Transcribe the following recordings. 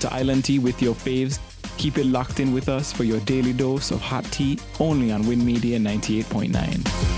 to Island Tea with your faves. Keep it locked in with us for your daily dose of hot tea only on Win Media 98.9.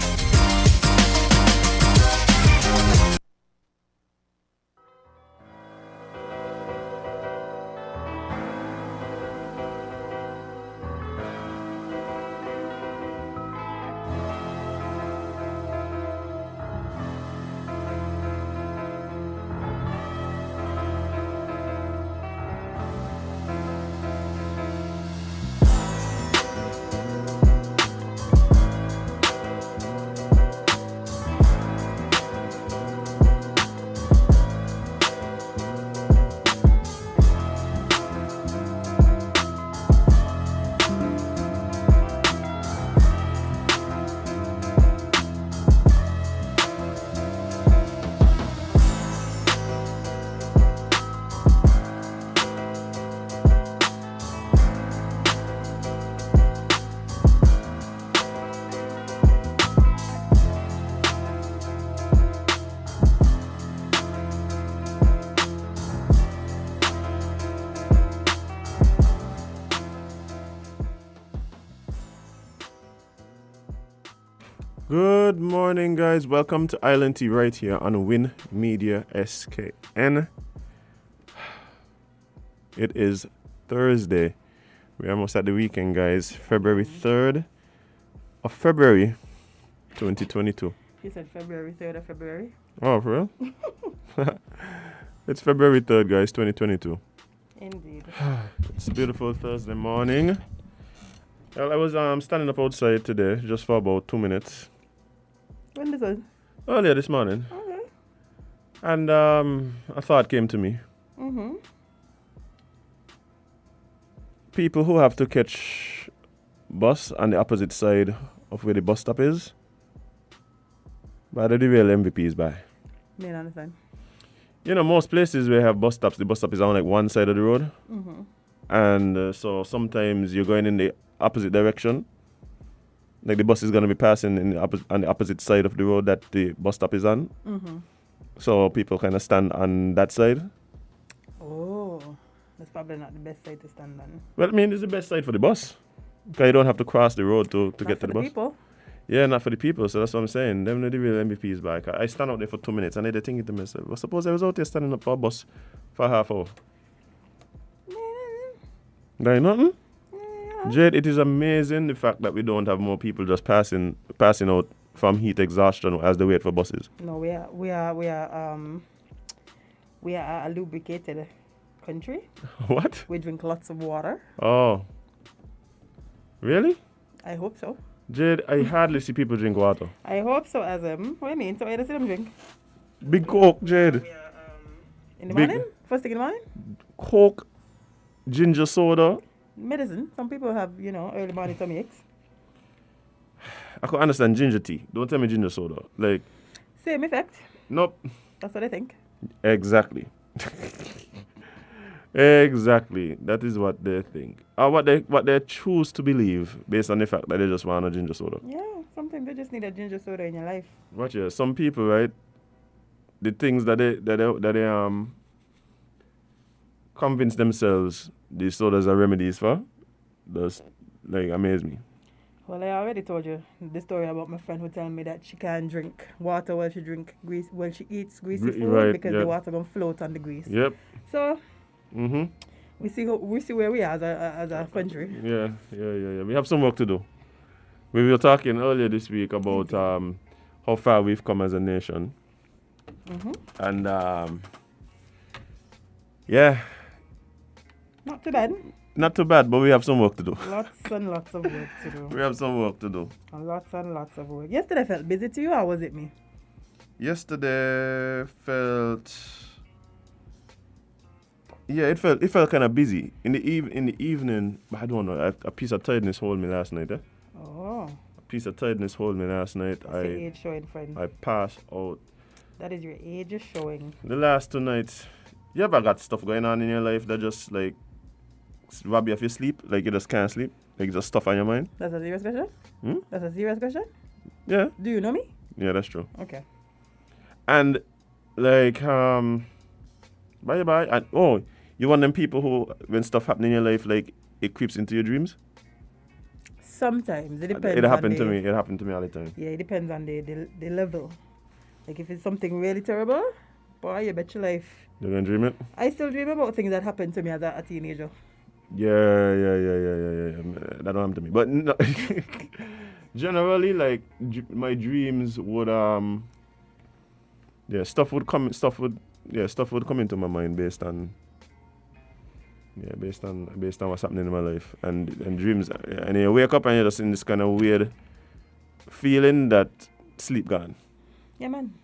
Good morning, guys. Welcome to Island Tea right here on Win Media SKN. It is Thursday. We're almost at the weekend, guys. February 3rd of February 2022. You said February 3rd of February? Oh, for real? It's February 3rd, guys, 2022. Indeed. It's a beautiful Thursday morning. Well, I was standing up outside today just for about 2 minutes. When this was? Earlier this morning. Okay. And a thought came to me. Mm-hmm. People who have to catch bus on the opposite side of where the bus stop is, why do the real MVPs by? Me don't understand. You know, most places where have bus stops, the bus stop is on like one side of the road. Mm-hmm. And so sometimes you're going in the opposite direction. Like the bus is going to be passing on the opposite side of the road that the bus stop is on. Mm-hmm. So people kind of stand on that side. Oh, that's probably not the best side to stand on. Well, I mean, it's the best side for the bus. Because you don't have to cross the road to get to the bus. People. Yeah, not for the people. So that's what I'm saying. Them are the real MVPs back. I stand out there for 2 minutes and I did thinking to myself, well, suppose I was out there standing up for a bus for half hour. There ain't nothing? Jade, it is amazing the fact that we don't have more people just passing out from heat exhaustion as they wait for buses. No, we are a lubricated country. What? We drink lots of water. Oh. Really? I hope so. Jade, I hardly see people drink water. I hope so, as what do you mean? So I don't see them drink. Big Coke, Jade. We are, in the morning? First thing in the morning? Coke, ginger soda. Medicine. Some people have, early morning tummy aches. I can understand ginger tea. Don't tell me ginger soda. Like, Same effect. nope. That's what I think. Exactly. Exactly. That is what they think. Or what they choose to believe based on the fact that they just want a ginger soda. Yeah, sometimes they just need a ginger soda in your life. Watch it. Some people, right? The things that they convince themselves these sodas are remedies for, does like amaze me. Well, I already told you the story about my friend who told me that she can't drink water while she eats greasy food, right, because yep. the water gonna float on the grease. Yep. So Mm-hmm. we see where we are as a country. Yeah. We have some work to do. We were talking earlier this week about how far we've come as a nation. Mm-hmm. And yeah, Not too bad. not too bad, but we have some work to do. Lots and lots of work to do. We have some work to do. And lots of work. Yesterday felt busy to you, or was it me? Yesterday felt, yeah, it felt kind of busy in the evening. I don't know. A piece of tiredness hold me last night. Oh. A piece of tiredness hold me last night. That's your age showing, friend. I passed out. That is your age is showing. The last 2 nights. You ever got stuff going on in your life that just like rob you of your sleep? Like you just can't sleep? Like just stuff on your mind? That's a serious question? Hmm? That's a serious question? Yeah. Do you know me? Yeah, that's true. Okay. And like bye. And You want them people who, when stuff happen in your life, like it creeps into your dreams. Sometimes it depends. It happened to me. It happened to me all the time. Yeah, it depends on the level. Like if it's something really terrible, boy, you bet your life. You're gonna dream it. I still dream about things that happened to me as a teenager. Yeah. That don't happen to me. But no, generally, like my dreams would stuff would come into my mind based on what's happening in my life and dreams. And you wake up and you're just in this kind of weird feeling that sleep gone. Yeah, man.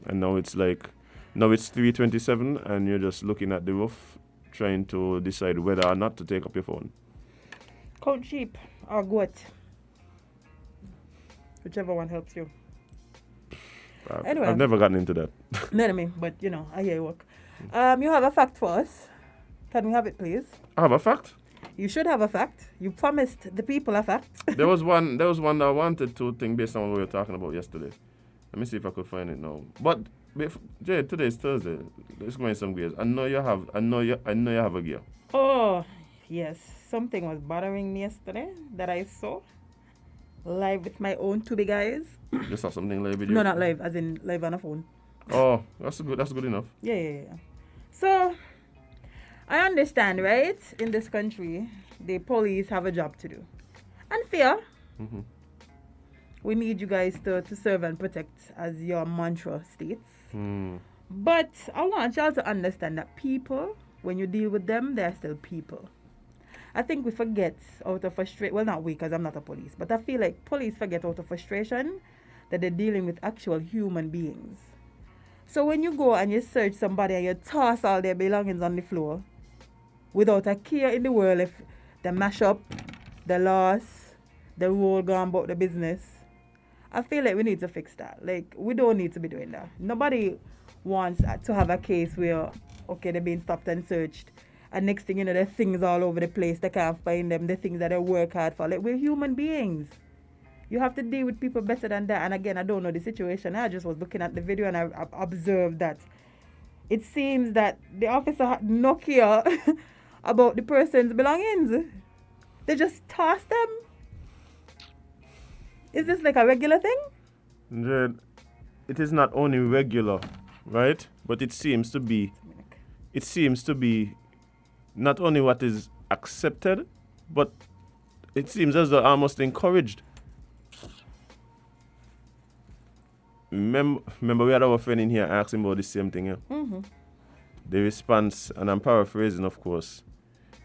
And now it's 3:27 and you're just looking at the roof trying to decide whether or not to take up your phone. Count sheep or goat. Whichever one helps you. Anyway. I've never gotten into that. No, but I hear you work. You have a fact for us. Can we have it, please? I have a fact. You should have a fact. You promised the people a fact. There was one that I wanted to think based on what we were talking about yesterday. Let me see if I could find it now. But Jay, today is Thursday. Let's go in some gears. I know you have a gear. Oh, yes. Something was bothering me yesterday that I saw live with my own two big eyes. You saw something live with you? No, not live, as in live on a phone. Oh, that's good enough. Yeah. So, I understand, right? In this country, the police have a job to do. And fair. Mm-hmm. We need you guys to serve and protect, as your mantra states. Mm. But I want y'all to understand that people, when you deal with them, they're still people. I think we forget out of frustration, well, not we, because I'm not a police, but I feel like police forget out of frustration that they're dealing with actual human beings. So when you go and you search somebody and you toss all their belongings on the floor without a care in the world if they mash up, the loss, the roll gone about the business, I feel like we need to fix that. Like, we don't need to be doing that. Nobody wants to have a case where, okay, they're being stopped and searched, and next thing you know, there's things all over the place. They can't find them, the things that they work hard for. Like, we're human beings. You have to deal with people better than that. And again, I don't know the situation. I just was looking at the video and I observed that it seems that the officer had no care about the person's belongings. They just toss them. Is this like a regular thing? It is not only regular, right? But it seems to be not only what is accepted, but it seems as though almost encouraged. Remember we had our friend in here asking about the same thing, yeah? Mm-hmm. The response, and I'm paraphrasing, of course,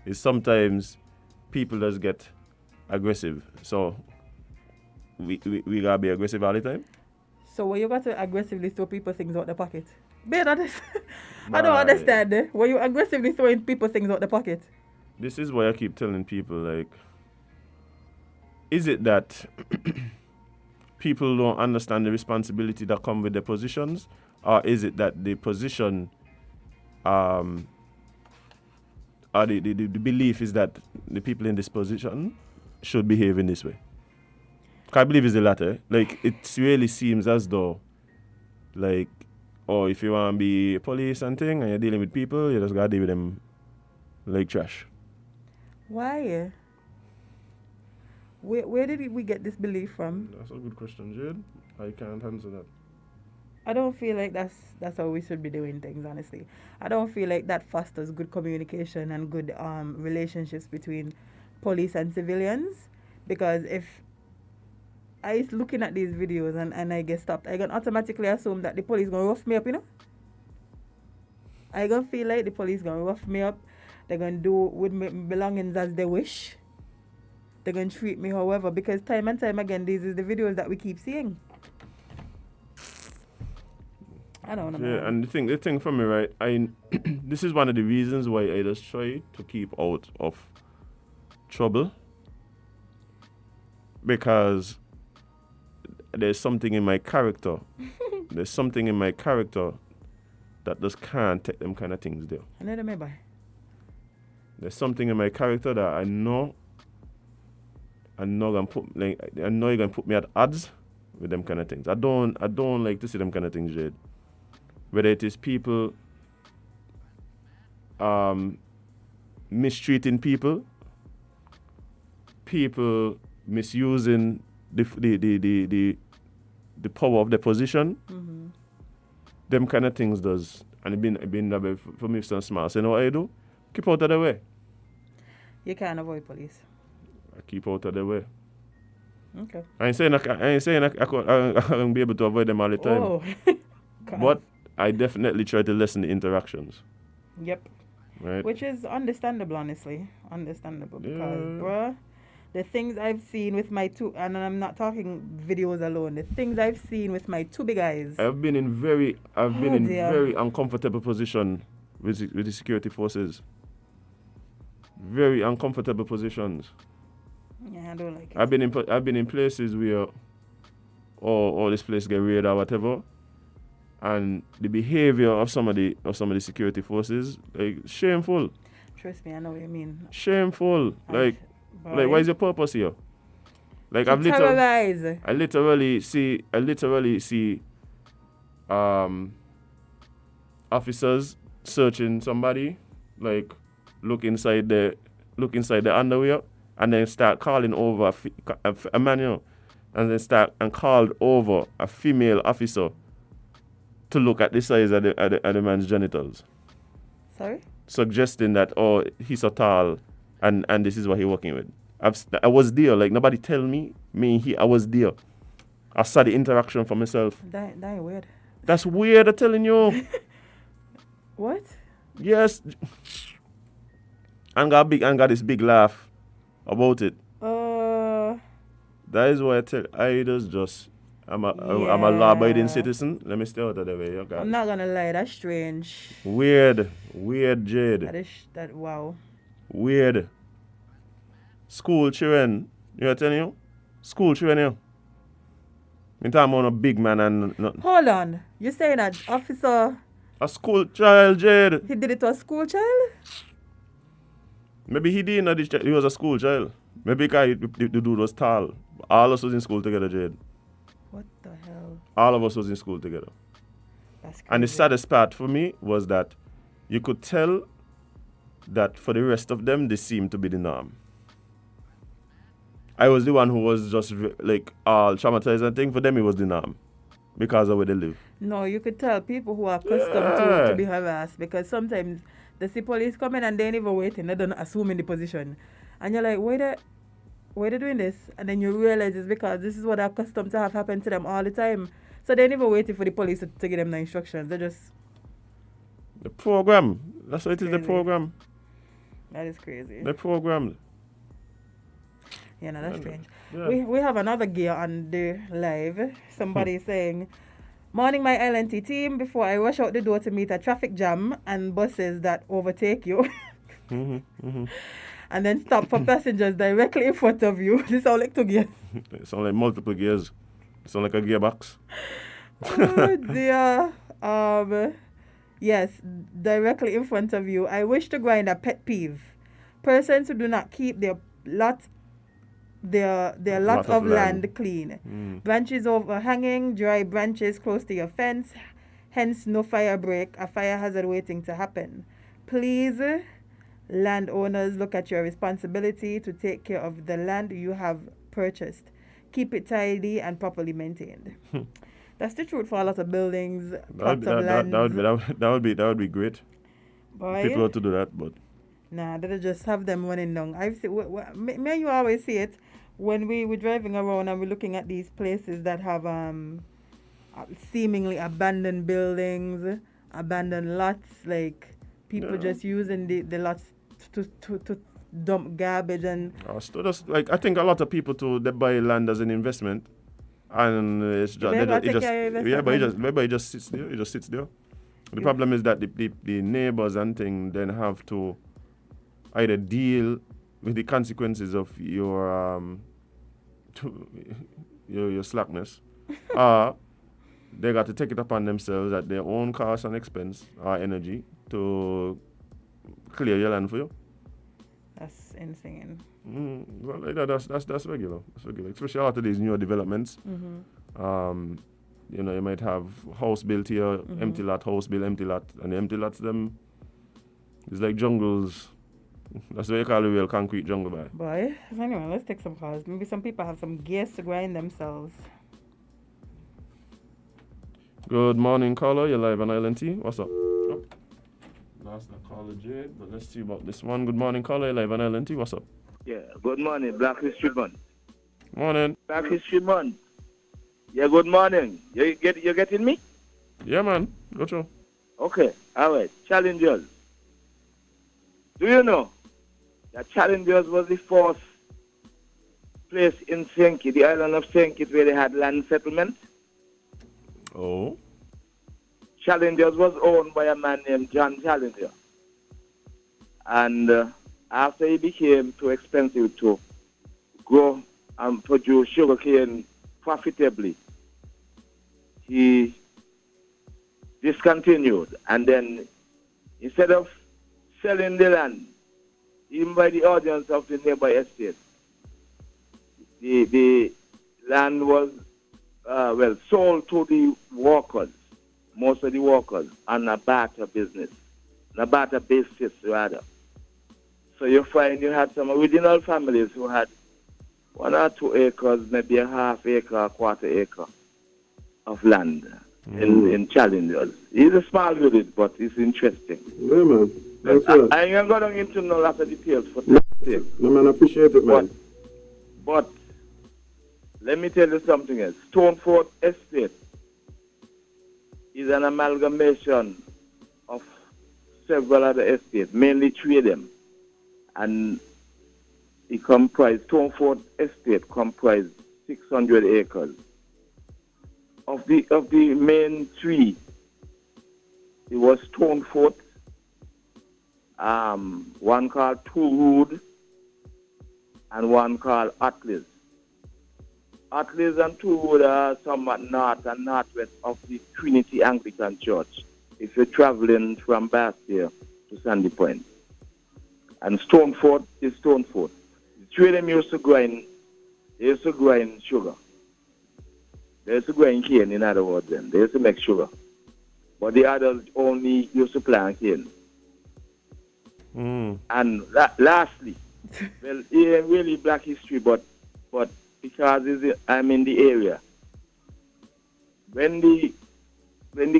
is sometimes people just get aggressive. So we gotta be aggressive all the time. So when you got to aggressively throw people things out the pocket? I don't understand. Were you aggressively throwing people things out the pocket? This is why I keep telling people, like, is it that people don't understand the responsibility that come with their positions, or is it that the position, or the belief is that the people in this position should behave in this way? I believe it's the latter. Like, it really seems as though, like, if you want to be police and thing, and you're dealing with people, you just gotta deal with them like trash. Why? Where did we get this belief from? That's a good question, Jade. I can't answer that. I don't feel like that's how we should be doing things, honestly. I don't feel like that fosters good communication and good relationships between police and civilians. Because if I looking at these videos and I get stopped, I can automatically assume that the police gonna rough me up, I gonna feel like the police gonna rough me up. They're gonna do with my belongings as they wish. They're gonna treat me however, because time and time again, these is the videos that we keep seeing. I don't know. Yeah, and the thing for me, right? This is one of the reasons why I just try to keep out of trouble, because there's something in my character. There's something in my character that just can't take them kind of things there. I know them by. There's something in my character that I know you're gonna put me at odds with them kind of things. I don't like to see them kind of things, Jade. Whether it is people mistreating people, people misusing the power of their position. Mm-hmm. Them kind of things does. And it been that for me some small. So you know what I do? Keep out of the way. You can't avoid police. I keep out of the way. Okay. I ain't saying I can be able to avoid them all the time. Oh. God. But I definitely try to lessen the interactions. Yep. Right? Which is understandable, honestly. Understandable. Because, Yeah. bruh, the things I've seen with my two, and I'm not talking videos alone, the things I've seen with my two big eyes. I've been in very dear. very uncomfortable position with the security forces. Very uncomfortable positions. Yeah, I don't like it. I've been in places where all this place get raided or whatever, and the behavior of some of the security forces, like, shameful. Trust me, I know what you mean. Like Boy. what is your purpose here? Like, To terrorize. I literally see officers searching somebody, like look inside the underwear, and then start calling over a manual, and then called over a female officer to look at the size of the man's genitals, Sorry? suggesting that, oh, he's so tall, and this is what he's working with. I was there, like, nobody tell me I was there. I saw the interaction for myself. That weird. That's weird, I'm telling you. What? Yes. And got this big laugh about it. That is why I'm a law-abiding citizen. Let me stay out of the way, okay? I'm not gonna lie, that's strange. Weird, Jade. Wow. Weird. School children, you know what I'm telling you? School children, you. I'm talking about a big man and nothing. Hold on. You're saying that officer, A school child, Jade. he did it to a school child? Maybe he didn't know he was a school child. Maybe because the dude was tall. All of us was in school together, Jade. What the hell? All of us was in school together. That's crazy. And the saddest part for me was that you could tell that for the rest of them, they seemed to be the norm. I was the one who was just like all traumatized and thing. For them, it was the norm because of where they live. No, you could tell people who are accustomed to be harassed, because sometimes they see police coming and they ain't even waiting. They don't assume in the position. And you're like, why they doing this? And then you realize it's because this is what they're accustomed to have happen to them all the time. So they ain't even waiting for the police to give them the instructions. They just... The program. That's what it is, the Crazy. program. That is crazy. The program. Yeah, no, that's strange. Yeah. We have another gear on the live. Somebody saying, morning my LNT team, before I rush out the door to meet a traffic jam and buses that overtake you. And then stop for passengers directly in front of you. This sounds like two gears. It sounds like multiple gears. It sounds like a gearbox. Oh dear. Yes, directly in front of you. I wish to grind a pet peeve. Persons who do not keep their lot of land clean. Branches overhanging, dry branches close to your fence, hence no fire break, a fire hazard waiting to happen. Please, landowners, look at your responsibility to take care of the land you have purchased. Keep it tidy and properly maintained. That's the truth for a lot of buildings, plots of land. That would be great. Boy, People ought to do that, but nah, they just have them running down. I've seen, me and you always see it when we're driving around and we're looking at these places that have seemingly abandoned buildings, abandoned lots, like people just using the lots to dump garbage and. So just, like, I think a lot of people too, they buy land as an investment, and it's just it just sits there. It just sits there. The problem is that the neighbors and thing then have to either deal with the consequences of your slackness, or they got to take it upon themselves at their own cost and expense or energy to clear your land for you. That's insane. Well, that's regular. That's regular, especially after these newer developments. You might have house built here, empty lot, house built, empty lot, and the empty lots them is like jungles That's what you call the real concrete jungle, boy. Boy, anyway, let's take some calls. Maybe some people have some gears to grind themselves. Good morning, caller. You're live on ILNT. What's up? Oh. Lost the caller, Jade, but let's see about this one. Good morning, caller. You're live on ILNT. What's up? Yeah, good morning, Black History Month. Morning. Black History Month. Yeah, good morning. You getting me? Yeah, man. Go through. Okay, all right. Challengers. Do you know that Challengers was the first place in St. Kitts, the island of St. Kitts, where they had land settlement? Oh. Challengers was owned by a man named John Challenger. And after he became too expensive to grow and produce sugarcane profitably, he discontinued. And then instead of selling the land, even by the audience of the nearby estate, the land was sold to the workers, most of the workers, on a barter business, on a barter basis rather. So you find you had some original families who had 1 or 2 acres, maybe a half acre, a quarter acre of land in Challengers. It's a small village, but it's interesting. Yeah, man. I ain't going into no lot of details for today. No, man, I appreciate it, man. But let me tell you something else. Stoneford Estate is an amalgamation of several other estates, mainly 3 of them. And it comprised, Stoneford Estate comprised 600 acres. Of the main 3, it was Stoneford, one called Turwood, and one called Atlas. Atlas and Turwood are somewhat north and northwest of the Trinity Anglican Church, if you're traveling from Bastia to Sandy Point. And Stoneford is Stoneford. The 3 of them used to grind sugar. They used to grind cane, in other words, then. They used to make sugar. But the others only used to plant cane. And lastly, well, it ain't really Black history, but because I'm in the area, when the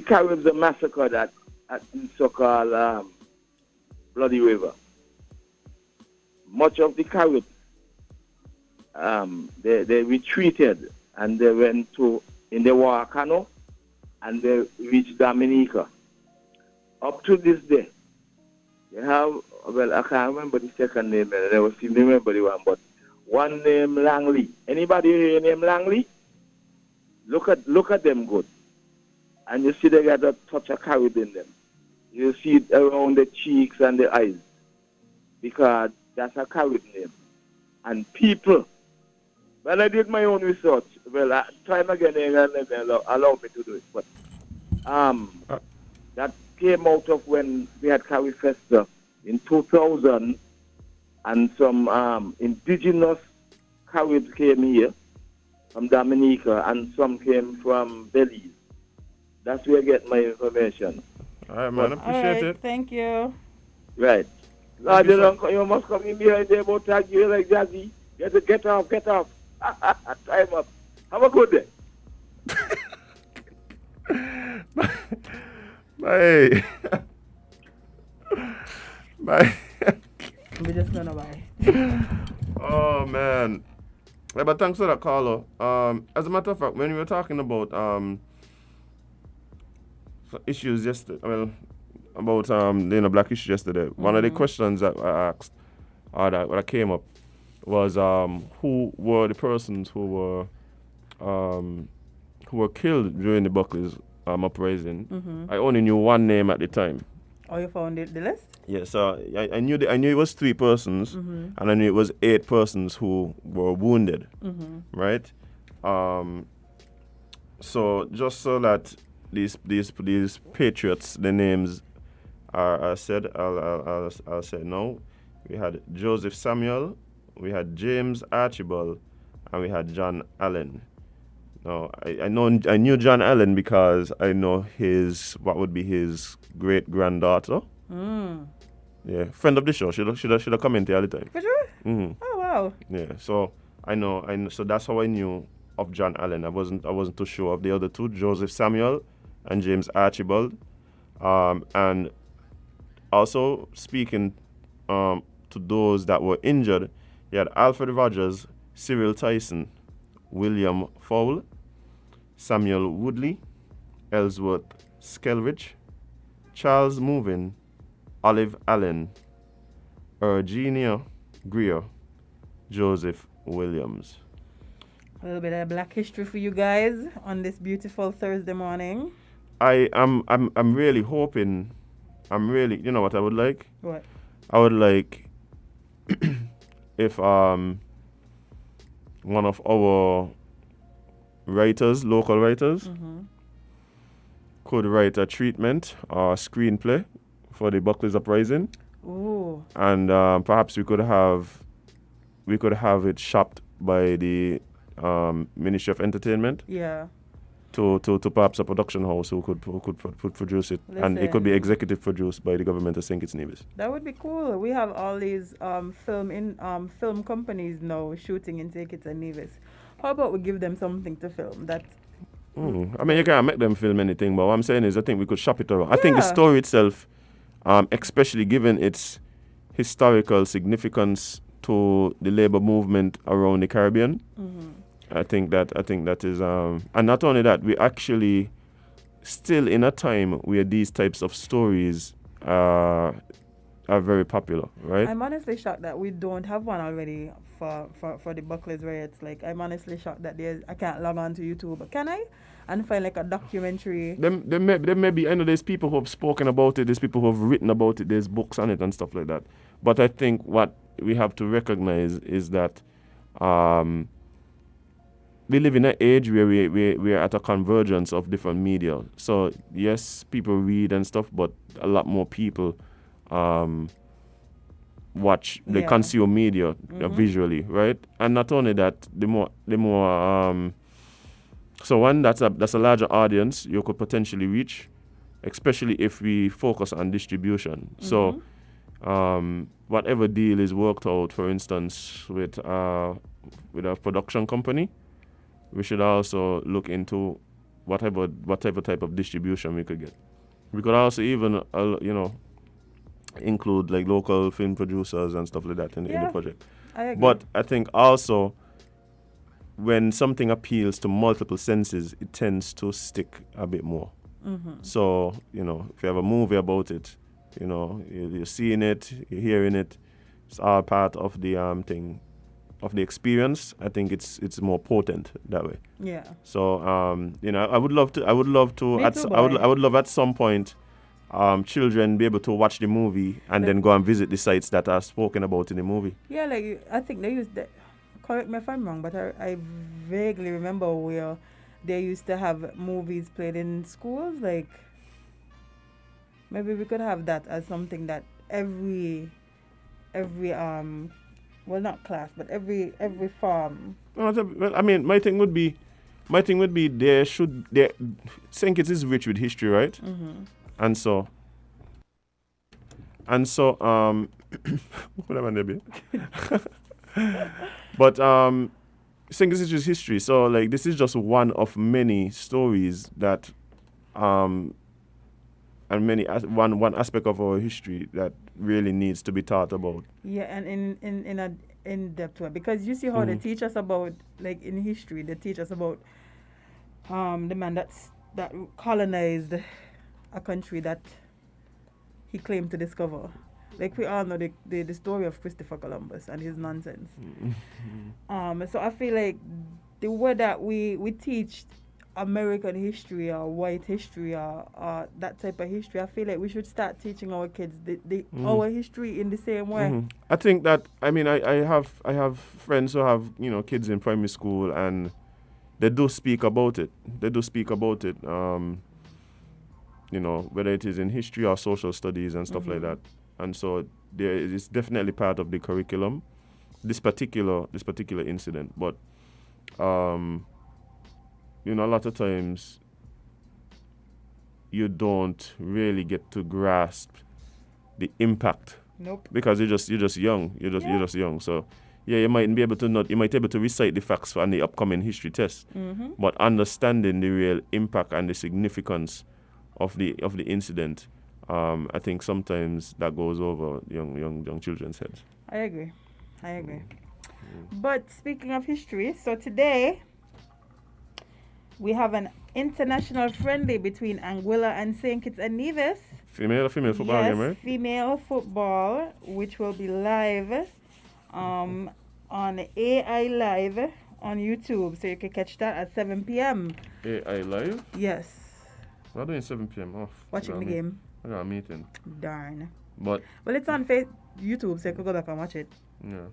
Caribs are massacred at the so-called Bloody River, much of the Caribs, they retreated and they went in the War Canoe and they reached Dominica. Up to this day, they have, well, I can't remember the second name, and I never seem to remember the one, but one named Langley. Anybody hear name Langley? Look at them good. And you see they got a touch of Carib in them. You see it around the cheeks and the eyes. Because that's a Carib name. And people, when I did my own research, well, time again, they allow me to do it. But that came out of when we had Carib Festa in 2000, and some indigenous Caribs came here from Dominica, and some came from Belize. That's where I get my information. All right, man. Appreciate it. Thank you. Right. Lord, you must come in behind there about tag you like Jazzy. Get off. Time up. Have a good day. Bye. Bye. We just don't know why. Oh, man. Yeah, but thanks for that, caller. As a matter of fact, when we were talking about issues yesterday, about Black issues yesterday, one of the questions that I asked, or that came up, was who were the persons who were killed during the Buckley's uprising. I only knew one name at the time. Oh, you found the list? Yeah, so I knew it was 3 persons, and I knew it was 8 persons who were wounded, right? So just so that these patriots, the names are said, I'll say no. We had Joseph Samuel, we had James Archibald, and we had John Allen. Now I knew John Allen because I know what would be his great granddaughter. Yeah, friend of the show. Should have comment here all the time. For sure? Mm-hmm. Oh, wow. Yeah, so I know. So that's how I knew of John Allen. I wasn't too sure of the other two, Joseph Samuel and James Archibald. And also speaking to those that were injured, you had Alfred Rogers, Cyril Tyson, William Fowle, Samuel Woodley, Ellsworth Skelridge, Charles Movin, Olive Allen, Eugenia Greer, Joseph Williams. A little bit of Black history for you guys on this beautiful Thursday morning. I'm really hoping. You know what I would like? What? I would like if one of our writers, local writers, could write a treatment or screenplay for the Buckley's Uprising. Ooh. And perhaps we could have it shopped by the Ministry of Entertainment. Yeah. To perhaps a production house who could produce it, and it could be executive produced by the government of St. Kitts Nevis. That would be cool. We have all these film companies now shooting in St. Kitts and Nevis. How about we give them something to film? I mean, you can't make them film anything, but what I'm saying is I think we could shop it around. I think the story itself, especially given its historical significance to the labor movement around the Caribbean, I think that is, and not only that, we actually still in a time where these types of stories are very popular, right? I'm honestly shocked that we don't have one already for the Buckley's riots. Like, I'm honestly shocked that I can't log on to YouTube. Can I? And find like a documentary. There may be, I know there's people who have spoken about it, there's people who have written about it, there's books on it and stuff like that. But I think what we have to recognize is that we live in an age where we are at a convergence of different media. So yes, people read and stuff, but a lot more people they consume media visually, right? And not only that, the more so one, that's a larger audience you could potentially reach, especially if we focus on distribution. So whatever deal is worked out, for instance, with a production company, we should also look into whatever type of distribution we could get. We could also even include like local film producers and stuff like that in the project. I agree. But I think also when something appeals to multiple senses, it tends to stick a bit more. So, if you have a movie about it, you're seeing it, you're hearing it, it's all part of the thing, of the experience. I think it's more potent that way. Yeah. So, I would love at some point children be able to watch the movie and then go and visit the sites that are spoken about in the movie. Yeah, like I think they used that. Correct me if I'm wrong, but I vaguely remember where they used to have movies played in schools. Like, maybe we could have that as something that every well, not class, but every farm. Well, I mean, my thing would be St. Kitts is rich with history, right? And so what am I maybe? But St. Kitts is just history. So like this is just one of many stories that and one aspect of our history that really needs to be taught about. Yeah, and in a in-depth way, because you see how they teach us about, like in history, they teach us about the man that colonized a country that he claimed to discover. Like we all know the story of Christopher Columbus and his nonsense. So I feel like the way that we teach American history or white history or that type of history, I feel like we should start teaching our kids our history in the same way. I think that I have friends who have kids in primary school and they do speak about it. Whether it is in history or social studies and stuff like that. And so it's definitely part of the curriculum, this particular incident. But a lot of times you don't really get to grasp the impact Nope. Because you're just young. You're just young. So yeah, you might be able to recite the facts on the upcoming history test. But understanding the real impact and the significance of the incident, I think sometimes that goes over young children's heads. I agree. But speaking of history, so today we have an international friendly between Anguilla and St. Kitts and Nevis. Female football game, right? Female football, which will be live on AI Live on YouTube. So you can catch that at 7 p.m. AI Live? Yes. We're doing 7 p.m. off. Watching the game. I got a meeting. Darn. But well, it's on YouTube, so you can go back and watch it. Yeah.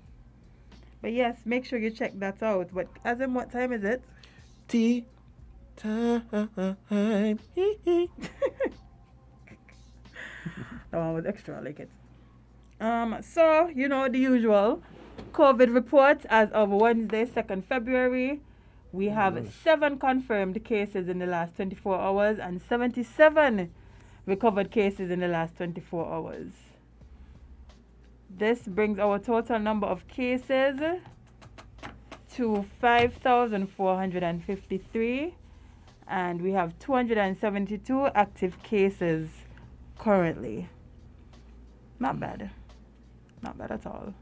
But yes, make sure you check that out. But as in, what time is it? Tea time. That one was extra, I like it. So, you know, the usual COVID report as of Wednesday, 2nd February. We have 7 confirmed cases in the last 24 hours and 77 recovered cases in the last 24 hours. This brings our total number of cases to 5,453, and we have 272 active cases currently. Not bad. Not bad at all.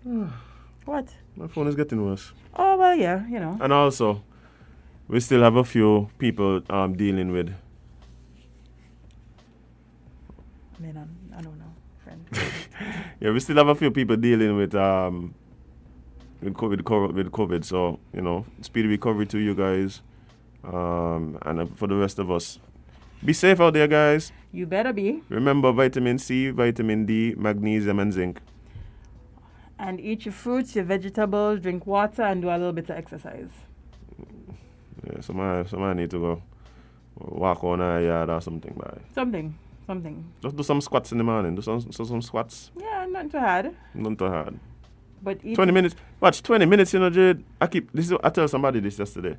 What? My phone is getting worse. Oh, well, yeah, you know. And also, we still have a few people dealing with. I mean, I don't know, friend. Yeah, we still have a few people dealing with COVID. So, you know, speedy recovery to you guys. And for the rest of us, be safe out there, guys. You better be. Remember vitamin C, vitamin D, magnesium, and zinc. And eat your fruits, your vegetables, drink water, and do a little bit of exercise. Yeah, somebody need to go walk on a yard or something, bye. Something. Just do some squats in the morning. Do some squats. Yeah, not too hard. Not too hard. But 20 minutes. Watch, 20 minutes, you know, Jade. I tell somebody this yesterday.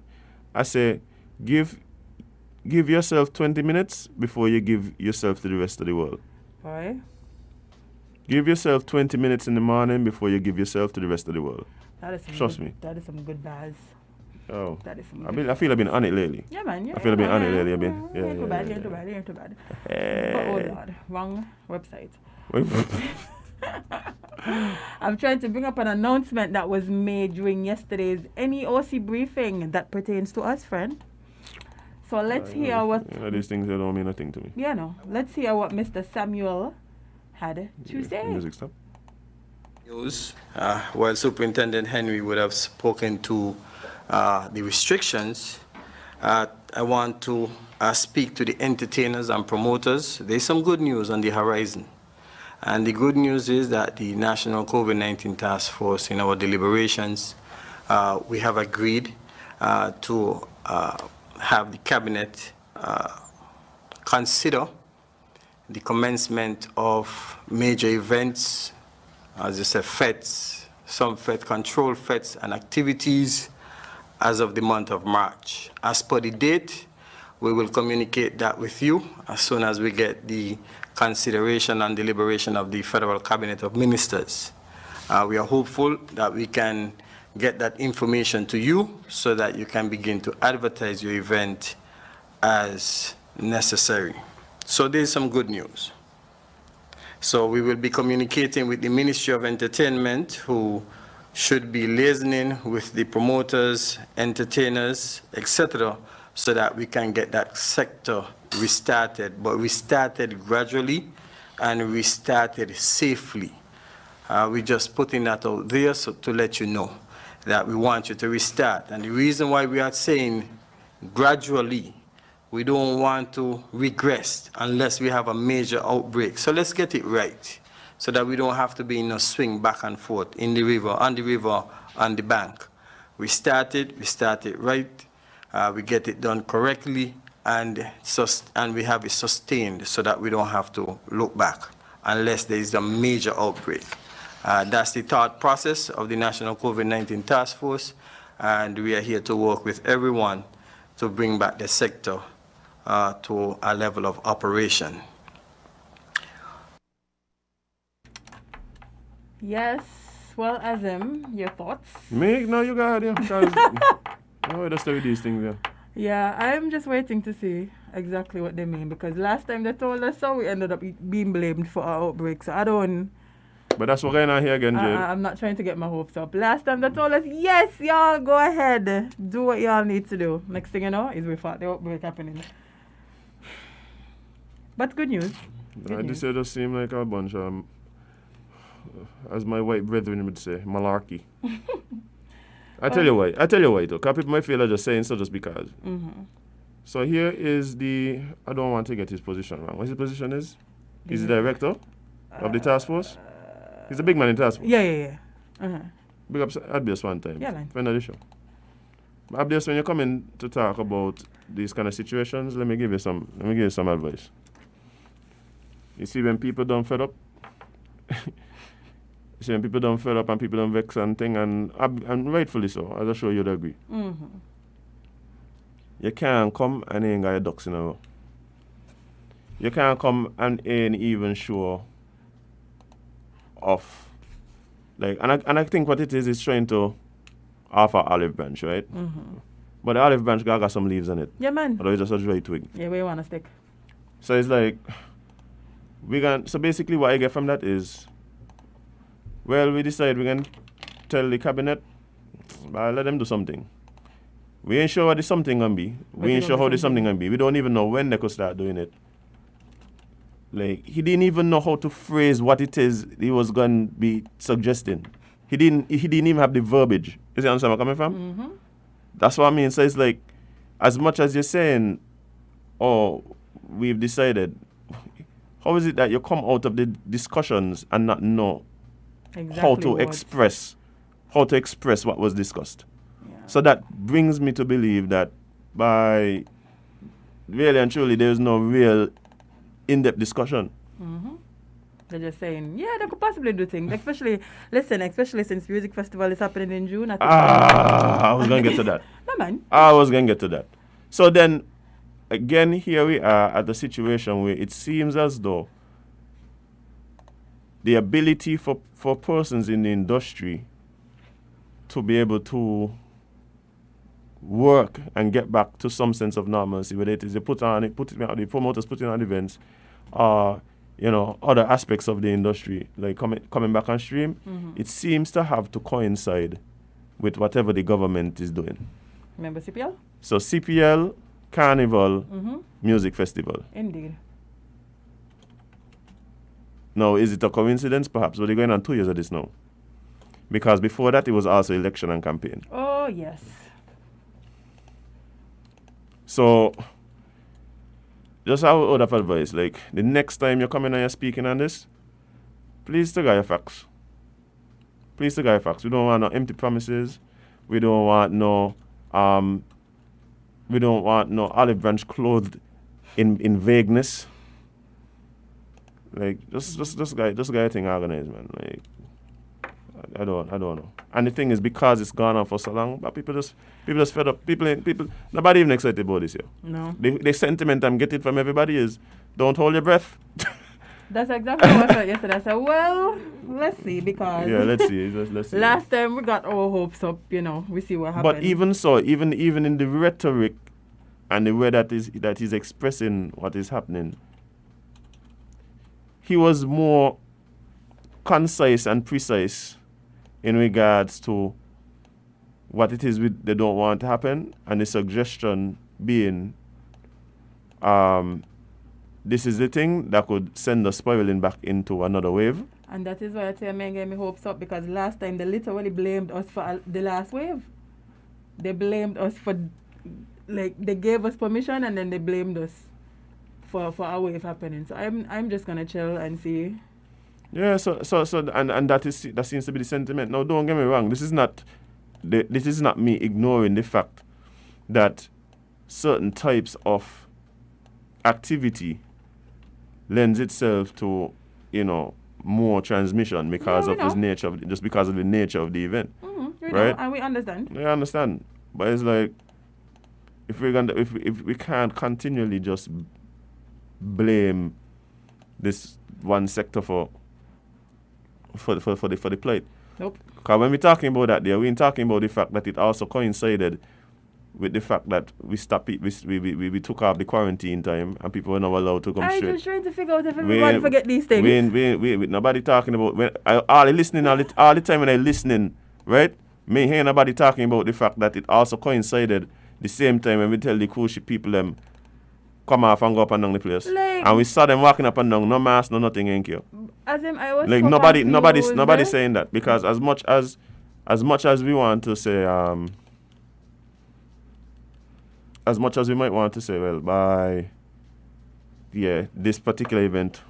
I say, give yourself 20 minutes before you give yourself to the rest of the world. Why? Give yourself 20 minutes in the morning before you give yourself to the rest of the world. Trust me. That is some good bars. Oh. That is some I feel I've been on it lately. Yeah, man. Yeah, I feel I've been on it lately. You ain't too bad. But oh Lord, wrong website. I'm trying to bring up an announcement that was made during yesterday's NEOC briefing that pertains to us, friend. So let's hear what... You know, these things they don't mean nothing to me. Yeah, no. Let's hear what Mr. Samuel had to say. Music stop. News, while Superintendent Henry would have spoken to the restrictions, I want to speak to the entertainers and promoters. There's some good news on the horizon. And the good news is that the National COVID-19 Task Force, in our deliberations, we have agreed to have the Cabinet consider the commencement of major events, as I said, FETs, some FET control FETs and activities as of the month of March. As per the date, we will communicate that with you as soon as we get the consideration and deliberation of the Federal Cabinet of Ministers. We are hopeful that we can get that information to you so that you can begin to advertise your event as necessary. So there's some good news. So we will be communicating with the Ministry of Entertainment, who should be liaising with the promoters, entertainers, etc., so that we can get that sector restarted. But we started gradually and we started safely. We're just putting that out there so to let you know that we want you to restart. And the reason why we are saying gradually, we don't want to regress unless we have a major outbreak. So let's get it right so that we don't have to be in a swing back and forth in the river, on the bank. We started right, we get it done correctly, and we have it sustained so that we don't have to look back unless there is a major outbreak. That's the thought process of the National COVID-19 Task Force, and we are here to work with everyone to bring back the sector to a level of operation. Yes. Well, Azim, your thoughts? Me? No, you got it. Because no, just with these things. Yeah. Yeah, I'm just waiting to see exactly what they mean because last time they told us so, we ended up being blamed for our outbreak. So I don't. But that's what going on here again, Jade. I'm not trying to get my hopes up. Last time they told us, yes, y'all go ahead, do what y'all need to do. Next thing you know, is we fought the outbreak happening. But good news. This year just seem like a bunch of, as my white brethren would say, malarkey. I tell you why. Though. Because people might feel like just saying so just because. Mm-hmm. So here is I don't want to get his position wrong. What his position is? He's the director of the task force? He's a big man in task force. Yeah. Uh-huh. Big up Abdias one time. Yeah, man. Friend of the show. Abdias, when you come in to talk about these kind of situations, let me give you some advice. You see when people don't fed up, and people don't vex and thing, and rightfully so, as I'm sure you'd agree. Mm-hmm. You can't come and ain't got your ducks in a row. You can't come and ain't even sure of, like, and I think what it is trying to offer olive branch, right? Mm-hmm. But the olive branch got some leaves on it. Yeah, man. Otherwise it's just a dry twig. Yeah, where you want to stick? So it's like, so basically what I get from that is, well, we decide we're going to tell the cabinet, let them do something. We ain't sure what the something going to be. We ain't sure how the something going to be. We don't even know when they could start doing it. Like, he didn't even know how to phrase what it is he was going to be suggesting. He didn't even have the verbiage. You see what I'm coming from? Mm-hmm. That's what I mean. So it's like, as much as you're saying, oh, we've decided, how is it that you come out of the discussions and not know how to express what was discussed? Yeah. So that brings me to believe that by really and truly there's no real in-depth discussion. Mm-hmm. They're just saying, yeah, they could possibly do things. Especially since music festival is happening in June. I was going to get to that. No, man. I was going to get to that. So then, again, here we are at the situation where it seems as though the ability for persons in the industry to be able to work and get back to some sense of normalcy, whether it is the promoters putting on events, other aspects of the industry, like coming back on stream, Mm-hmm. it seems to have to coincide with whatever the government is doing. Remember CPL? So CPL, Carnival, Mm-hmm. Music Festival. Indeed. Now, is it a coincidence? Perhaps, but they're going on 2 years of this now. Because before that, it was also election and campaign. Oh, yes. So, just our word of advice, like, the next time you're coming and you're speaking on this, please take out your facts. Please take out your facts. We don't want no empty promises. We don't want no olive branch clothed in vagueness. Like, just guy thing organized, man. Like, I don't know. And the thing is, because it's gone on for so long, but people just fed up. People, nobody even excited about this here. No. The sentiment I'm getting from everybody is, don't hold your breath. That's exactly what I thought yesterday. I said, well, let's see, because Yeah, let's see. last time we got our hopes up, we see what happened. But even so, even in the rhetoric and the way that he's expressing what is happening, he was more concise and precise in regards to what it is they don't want to happen, and the suggestion being, this is the thing that could send us spiraling back into another wave. And that is why I say I may get my hopes up, because last time they literally blamed us for the last wave. They blamed us for, like, they gave us permission and then they blamed us for our wave happening. So I'm just gonna chill and see. Yeah, so and that seems to be the sentiment. Now, don't get me wrong. This is not me ignoring the fact that certain types of activity lends itself to, more transmission because of the nature of the event. Mm-hmm, right? And we understand. I understand, but it's like, if we can't continually just blame this one sector for for the plight. Nope. Because when we're talking about that there, we're talking about the fact that it also coincided with the fact that we took off the quarantine time and people were not allowed to come I'm straight. just trying to figure out if everybody forget these things. We nobody talking about all the time when I listening, right? Me hear nobody talking about the fact that it also coincided the same time when we tell the cruise ship people them come off and go up and down the place. Like, and we saw them walking up and down, no mask, no nothing, ain't you? As in, I was Like so nobody confused. saying that, because as much as we want to say as much as we might want to say, well, this particular event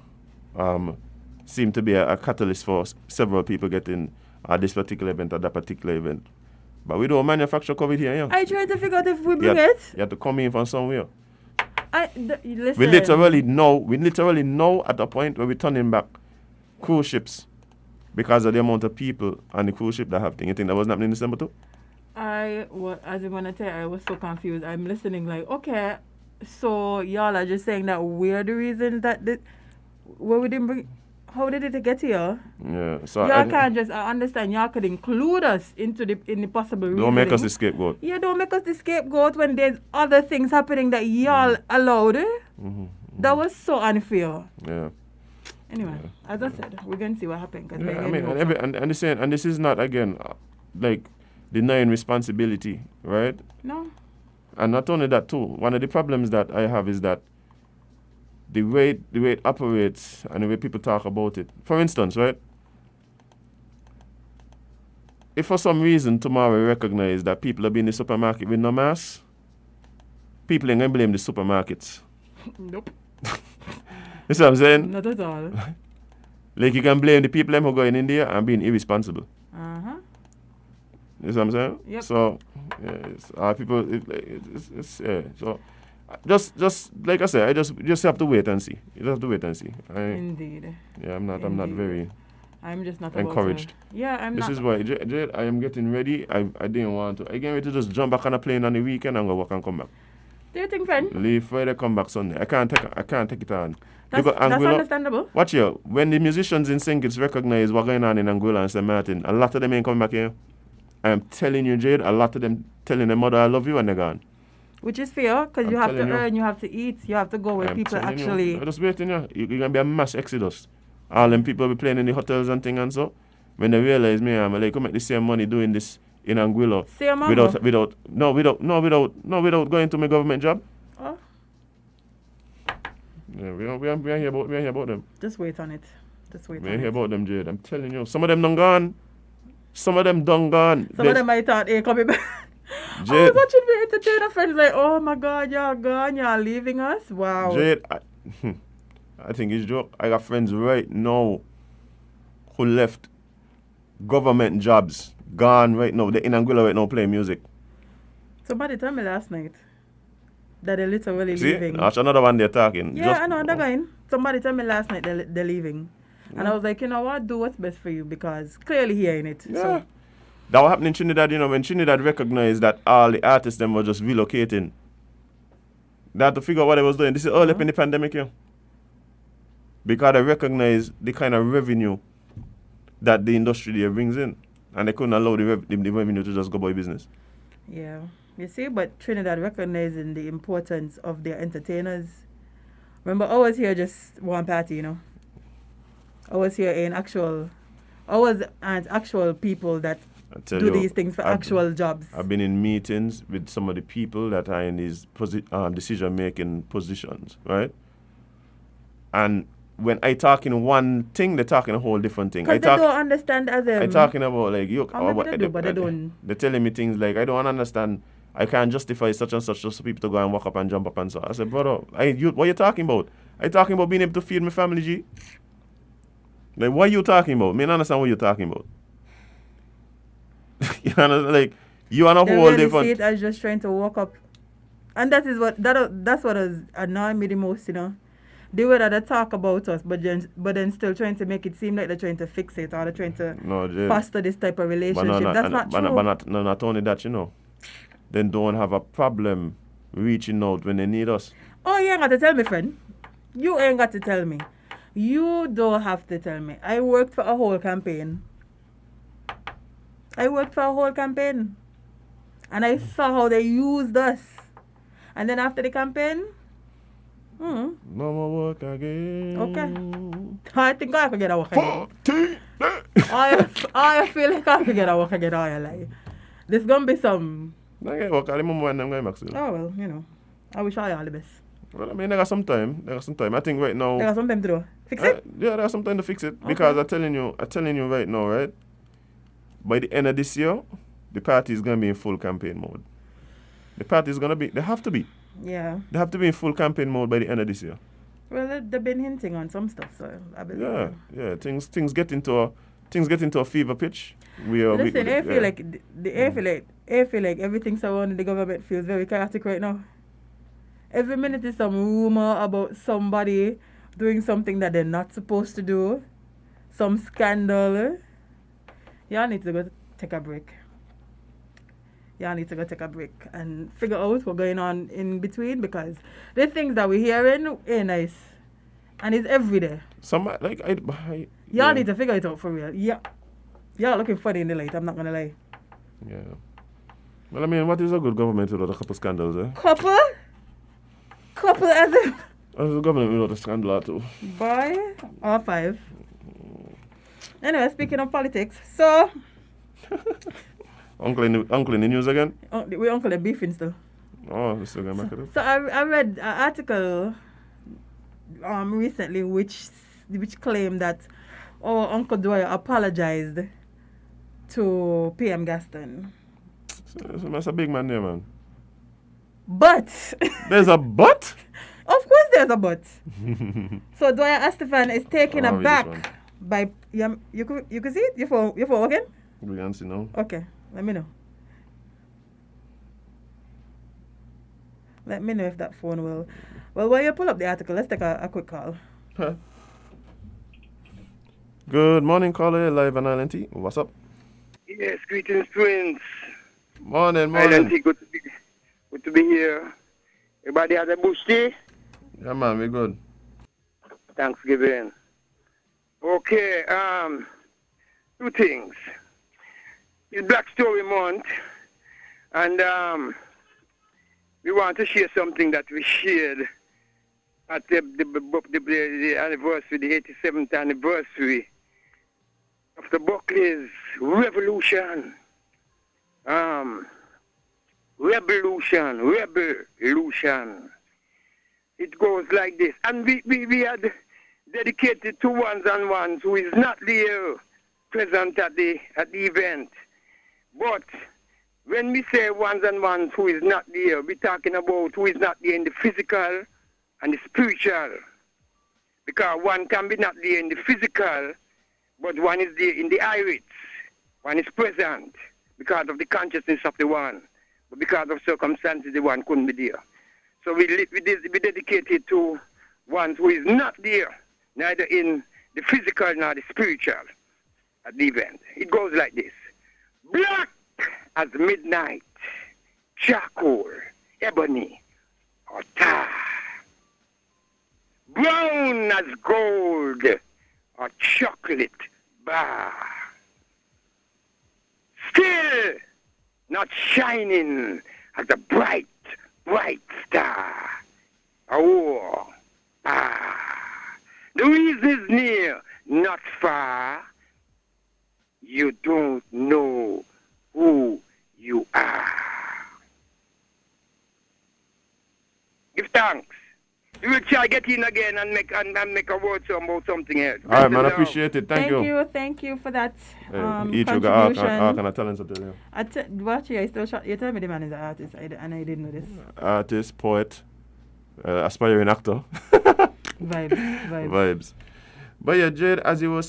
seemed to be a catalyst for several people getting this particular event or that particular event. But we don't manufacture COVID here, yeah. I tried to figure out if we bring it. You have to come in from somewhere. Listen. We literally know at the point where we're turning back cruise ships because of the amount of people on the cruise ship that have things. You think that wasn't happening in December too? As I'm gonna tell you, I was so confused. I'm listening like, okay, so y'all are just saying that we're the reasons that where we didn't bring. How did it get here? Yeah, so y'all can't just understand. Y'all could include us in the possible reasoning. Don't make us the scapegoat. Yeah, don't make us the scapegoat when there's other things happening that y'all allowed. That was so unfair. Yeah. Anyway, as I said, we're gonna see what happens. Yeah, I mean, and this is not again like denying responsibility, right? No. And not only that too. One of the problems that I have is that the way it operates and the way people talk about it. For instance, right? If for some reason tomorrow we recognize that people are in the supermarket with no mask, people ain't gonna blame the supermarkets. Nope. You see what I'm saying? Not at all. Like you can blame the people who are going in there and being irresponsible. You see what I'm saying? Yep. So, people, so just like I said, you just have to wait and see. You just have to wait and see. Indeed. Yeah, I'm not very. I'm just not encouraged. I'm this not. This is why, Jade, I am getting ready. I didn't want to. I get ready to just jump back on a plane on the weekend and go work and come back. Do you think, friend? Leave Friday, come back Sunday. I can't take it on. That's understandable. Watch here. When the musicians in St. Kitts recognize what's going on in Anguilla and St. Martin, a lot of them ain't coming back here. I'm telling you, Jade, a lot of them telling their mother I love you and they're gone. Which is fair, because you have to earn, you have to eat, you have to go where people actually... I'm just waiting, you're going to be a mass exodus. All them people will be playing in the hotels and things and so. When they realize me, I'm like, come make the same money doing this in Anguilla. Same without going to my government job. Oh. Yeah, we are here about them. Just wait on it. We are here about them, Jade. I'm telling you. Some of them done gone. Some of them might thought, hey, coming back. Jade, I was watching my entertainer friends like, oh my God, y'all gone, y'all leaving us? Wow. Jade, I think it's a joke. I got friends right now who left government jobs, gone right now. They're in Anguilla right now playing music. Somebody told me last night that they're literally leaving. That's another one they're talking. Yeah, I know, they're going. Somebody told me last night they're leaving. And I was like, you know what, do what's best for you, because clearly he ain't it. Yeah. So. That was happening in Trinidad, when Trinidad recognized that all the artists them were just relocating. They had to figure out what they was doing. This is all up in the pandemic, because they recognized the kind of revenue that the industry there brings in. And they couldn't allow the revenue to just go by business. Yeah. You see, but Trinidad recognizing the importance of their entertainers. Remember, I was here just one party, I was here in actual people that do these things for actual jobs. I've been in meetings with some of the people that are in these decision-making positions, right? And when I talk in one thing, they're talking a whole different thing. Because they don't understand as a... I'm talking about, like, but they don't. They're telling me things like, I don't understand. I can't justify such and such just for people to go and walk up and jump up and so. I said, brother, what are you talking about? Are you talking about being able to feed my family, G? Like, what are you talking about? I don't understand what you're talking about. You understand? Like, you are a whole different... see it as just trying to walk up. And that's what has annoyed me the most, They would rather talk about us, but then still trying to make it seem like they're trying to fix it or they're trying to foster this type of relationship. That's not true. But not only that, they don't have a problem reaching out when they need us. Oh, you ain't got to tell me, friend. You ain't got to tell me. You don't have to tell me. I worked for a whole campaign. And I saw how they used us. And then after the campaign, No more work again. okay. I think I could get a work again. I feel like I could get a work again. I lie. There's gonna be some. I get work. I remember when I'm going back soon. Oh well, you know. I wish I all the best. Well, I mean, I got some time. I think right now. They got some time to do. Fix it. Yeah, there's some time to fix it. Because I'm telling you right now, right? By the end of this year, the party is gonna be in full campaign mode. The party is gonna be. They have to be. Yeah. They have to be in full campaign mode by the end of this year. Well, they've been hinting on some stuff, so I believe. Yeah. Things get into a fever pitch. Listen, I feel like I feel like everything surrounding the government feels very chaotic right now. Every minute is some rumor about somebody doing something that they're not supposed to do, some scandal. Y'all need to go take a break. And figure out what's going on in between, because the things that we're hearing ain't nice. And it's every day. Y'all need to figure it out for real. Yeah. Y'all looking funny in the light, I'm not gonna lie. Yeah. Well, I mean, what is a good government without a couple scandals, eh? Couple as if. What is a government without a scandal too? Boy, or 5. Anyway, speaking of politics, so... Uncle in the news again? We uncle are beefing still. Oh, we're still going back at it. So I read an article recently which claimed that our Uncle Dwyer apologized to PM Gaston. So that's a big man there, man. But... There's a but? Of course there's a but. So Dwyer Estefan is taken aback by... You can see it? Your phone working? We can see now. Okay, let me know. Let me know if that phone will... Well, while you pull up the article, let's take a quick call. Huh. Good morning, caller, live on Island T. What's up? Yes, greetings, twins. Morning. Island T, good to be here. Everybody had a bush tea? Yeah, man, we good. Thanksgiving. Okay, 2 things. It's Black Story Month, and we want to share something that we shared at the anniversary, the 87th anniversary of the Buckley's Revolution. Revolution. It goes like this. And we had dedicated to ones and ones who is not there present at the event. But when we say ones and ones who is not there, we're talking about who is not there in the physical and the spiritual. Because one can be not there in the physical, but one is there in the iris. One is present because of the consciousness of the one. But because of circumstances, the one couldn't be there. So we dedicated to ones who is not there, neither in the physical nor the spiritual at the event. It goes like this. Black as midnight, charcoal, ebony, or tar. Brown as gold, or chocolate bar. Still not shining as a bright star. Oh, the reason is near, not far. You don't know who you are. Give thanks. You will try get in again and make a word about something else. All right, man, I appreciate it. Thank you. Thank you for that Each you got all kind of talents up there. Watch you, you tell me the man is an artist, and I didn't know this. Artist, poet, aspiring actor. Vibes. But yeah, Jade, as you were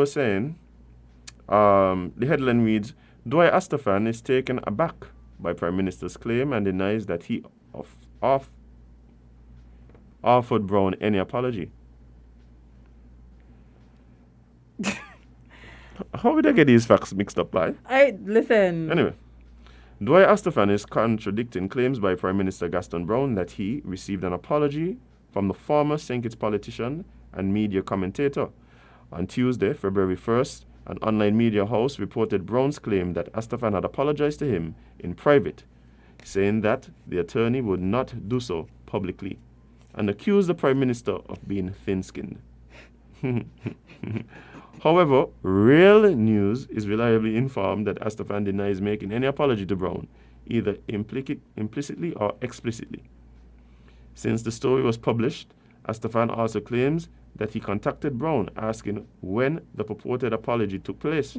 saying, the headline reads, Dwyer Estefan is taken aback by Prime Minister's claim and denies that he offered Brown any apology. How did I get these facts mixed up by? Listen. Anyway, Dwyer Estefan is contradicting claims by Prime Minister Gaston Brown that he received an apology from the former St. Kitts politician and media commentator. On Tuesday, February 1st, an online media house reported Brown's claim that Astafan had apologized to him in private, saying that the attorney would not do so publicly, and accused the Prime Minister of being thin-skinned. However, Real News is reliably informed that Astafan denies making any apology to Brown, either implicitly or explicitly. Since the story was published, Astafan also claims that he contacted Brown asking when the purported apology took place.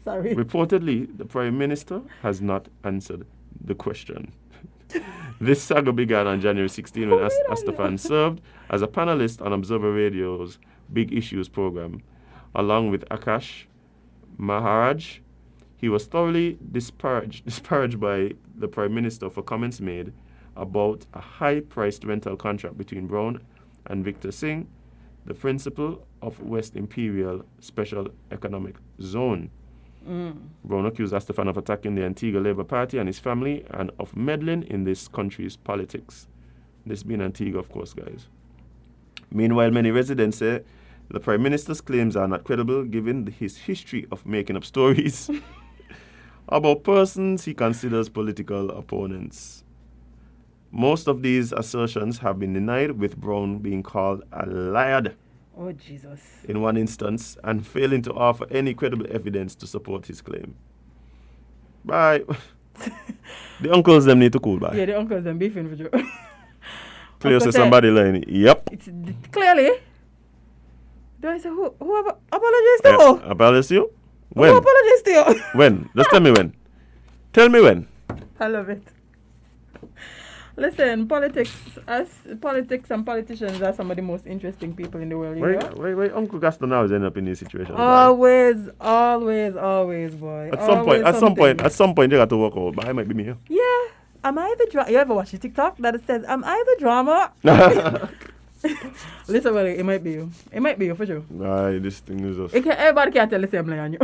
Sorry. Reportedly, the Prime Minister has not answered the question. This saga began on January 16 when Astafan served as a panelist on Observer Radio's Big Issues program. Along with Akash Maharaj, he was thoroughly disparaged by the Prime Minister for comments made about a high-priced rental contract between Brown and Victor Singh, the principal of West Imperial Special Economic Zone. Brown accused Astafan of attacking the Antigua Labour Party and his family and of meddling in this country's politics. This being Antigua, of course, guys. Meanwhile, many residents say the Prime Minister's claims are not credible given his history of making up stories about persons he considers political opponents. Most of these assertions have been denied, with Brown being called a liar Oh, Jesus. in one instance and failing to offer any credible evidence to support his claim. Bye. The uncles them need to cool, bye. Yeah, the uncles them beefing for you. Clear to somebody line. Yep. It's clearly. Do I say who apologize to who? Apologize to you? Who When? apologize to you? When? Just tell me when. Tell me when. I love it. Listen, politics and politicians are some of the most interesting people in the world. You know? Wait. Uncle Gaston now is ending up in this situation. Always, boy. At some point, they got to work out. But I might be me here. Yeah. Am I the drama? You ever watch the TikTok that it says, am I the drama? Listen, well, it might be you. It might be you for sure. Aye, this thing is just... Everybody can't tell the same lie on you.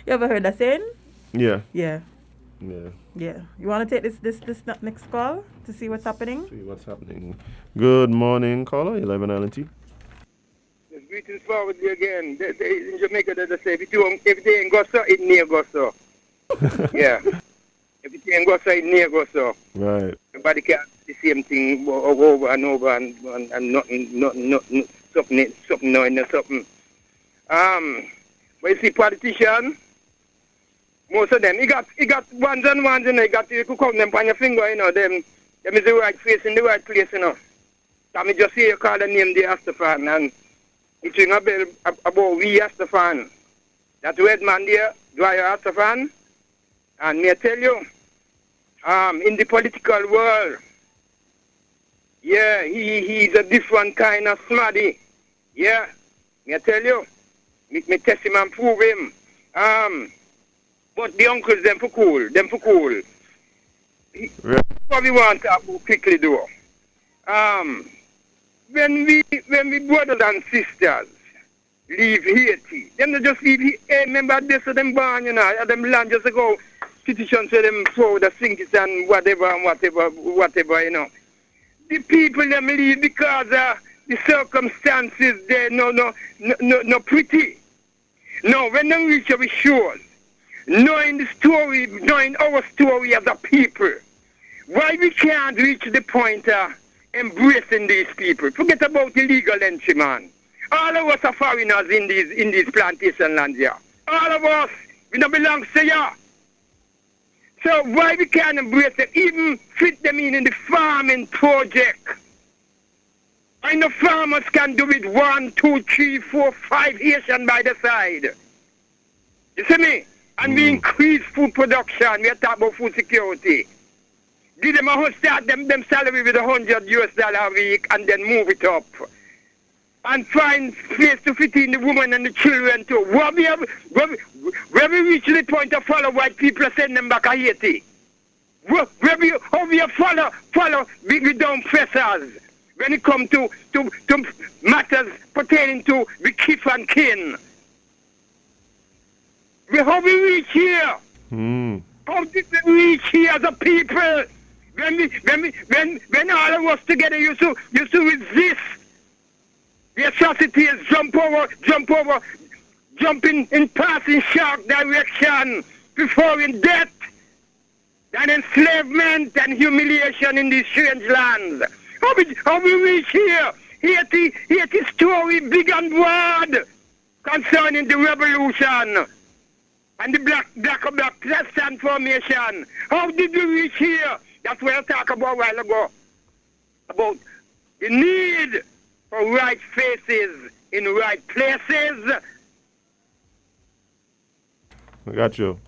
You ever heard that saying? Yeah. Yeah. Yeah. Yeah. You want to take this next call to see what's happening? See what's happening. Good morning, caller. 11 Island T. Yes, greetings forwardly again. In Jamaica, they say, if they ain't go so, it near go so. Yeah. If it ain't go so, it near go so. Right. Nobody can the same thing over and over and nothing, something. But you see, politicians, most of them, he got ones and ones, you know, you could count them on your finger, you know, them is the right face in the right place, you know. So me just hear you call the name the Astafan, and it's ring a bell about we Astafan. That red man there, Dwyer Astafan, and me I tell you, in the political world, yeah, he's a different kind of smarty. Yeah, me I tell you, me test him and prove him. But the uncles, them for cool. What we want to quickly do. When we brothers and sisters leave Haiti, them not just leave Haiti. Hey, remember this of them born, you know, them land just to go petition to them for the sinkers and whatever, you know. The people them leave because the circumstances they no pretty. No, when they reach our shores, knowing our story as a people, why we can't reach the point of embracing these people? Forget about illegal entry, man. All of us are foreigners in these plantation lands here. All of us, we don't belong to you. So why we can't embrace them, even fit them in the farming project? I know farmers can do it 1, 2, 3, 4, 5 Haitian by the side. You see me? And we increase food production. We are talking about food security. Give them a whole start them salary with $100 a week and then move it up. And find place to fit in the women and the children too. Where we reach the point of follow white people send them back to Haiti. How we follow with dumb pressers when it comes to matters pertaining to the kith and kin. How we reach here? How did we reach here as a people? when all of us together used to resist the atrocities, jumping in passing sharp direction, preferring death than enslavement and humiliation in these strange lands. How we reach here? Haiti story big and broad concerning the revolution and the black transformation. How did we reach here? That's what I talked about a while ago. About the need for right faces in right places. I got you.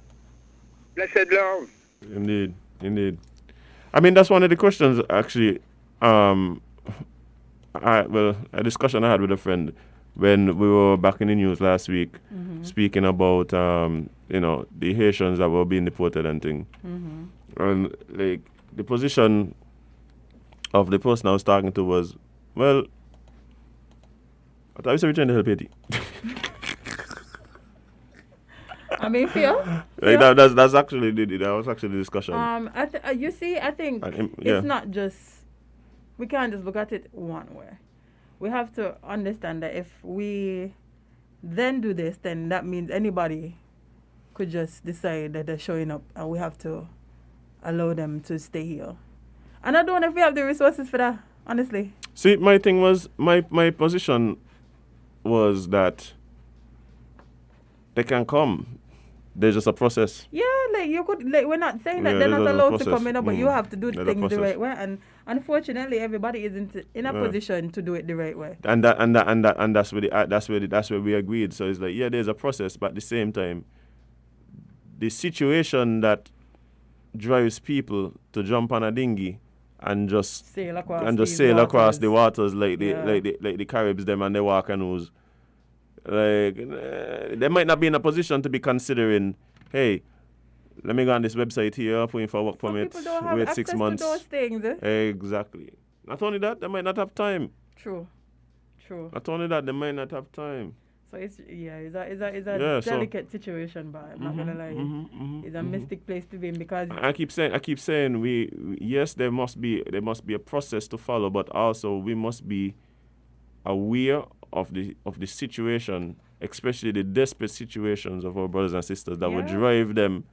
Blessed love. Indeed. I mean, that's one of the questions, actually. A discussion I had with a friend when we were back in the news last week, speaking about, the Haitians that were being deported and thing. And, like, the position of the person I was talking to was, well, I thought you said we're trying to help Haiti. I mean, Phil. Like that's actually that was actually the discussion. I think it's not just, we can't just look at it one way. We have to understand that if we then do this, then that means anybody could just decide that they're showing up, and we have to allow them to stay here. And I don't know if we have the resources for that, honestly. See, my thing was my position was that they can come. There's just a process. Yeah, like you could, like, we're not saying that Yeah, they're not there's a allowed to process. come in, but you have to do There's a things the process. right way. And unfortunately, everybody isn't in a position to do it the right way. And that's where we agreed. So it's like, yeah, there's a process, but at the same time, the situation that drives people to jump on a dinghy and just Sail across sail across these the waters like Yeah. the Caribs them and they walk canoes. Like they might not be in a position to be considering, hey, let me go on this website here, put in for a work Some permit, people don't have wait access 6 months. to those things. Exactly. Not only that, they might not have time. True. Not only that, they might not have time. So it's a Yeah, so- delicate situation, but I'm not gonna lie. It's a mystic place to be in because I keep saying yes, there must be a process to follow, but also we must be aware of the situation, especially the desperate situations of our brothers and sisters that would Yeah. drive them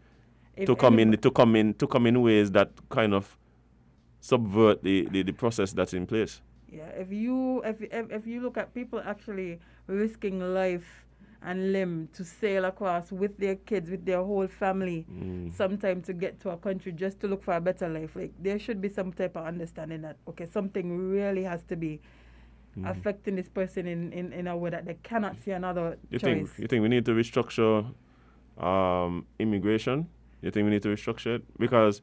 if to come any- in ways that kind of subvert the process that's in place. Yeah, if you look at people actually risking life and limb to sail across with their kids, with their whole family, sometime to get to a country just to look for a better life, like there should be some type of understanding that okay, something really has to be affecting this person in a way that they cannot see another You choice. think we need to restructure immigration? You think we need to restructure it? Because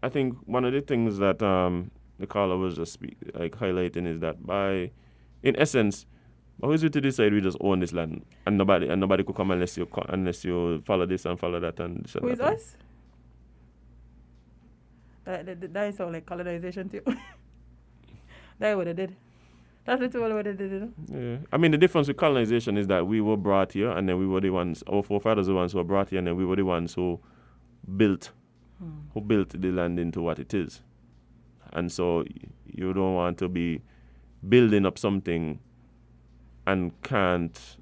I think one of the things that the caller was just highlighting is that in essence, who is it to decide we just own this land and nobody could come unless you follow this and follow that and this and Who is that. us? That sound like colonization too. That would have did. That's literally what they did. You know? Yeah. I mean, the difference with colonization is that we were brought here and then we were the ones, our forefathers were the ones who were brought here and then we were the ones who built the land into what it is. And so you don't want to be building up something and can't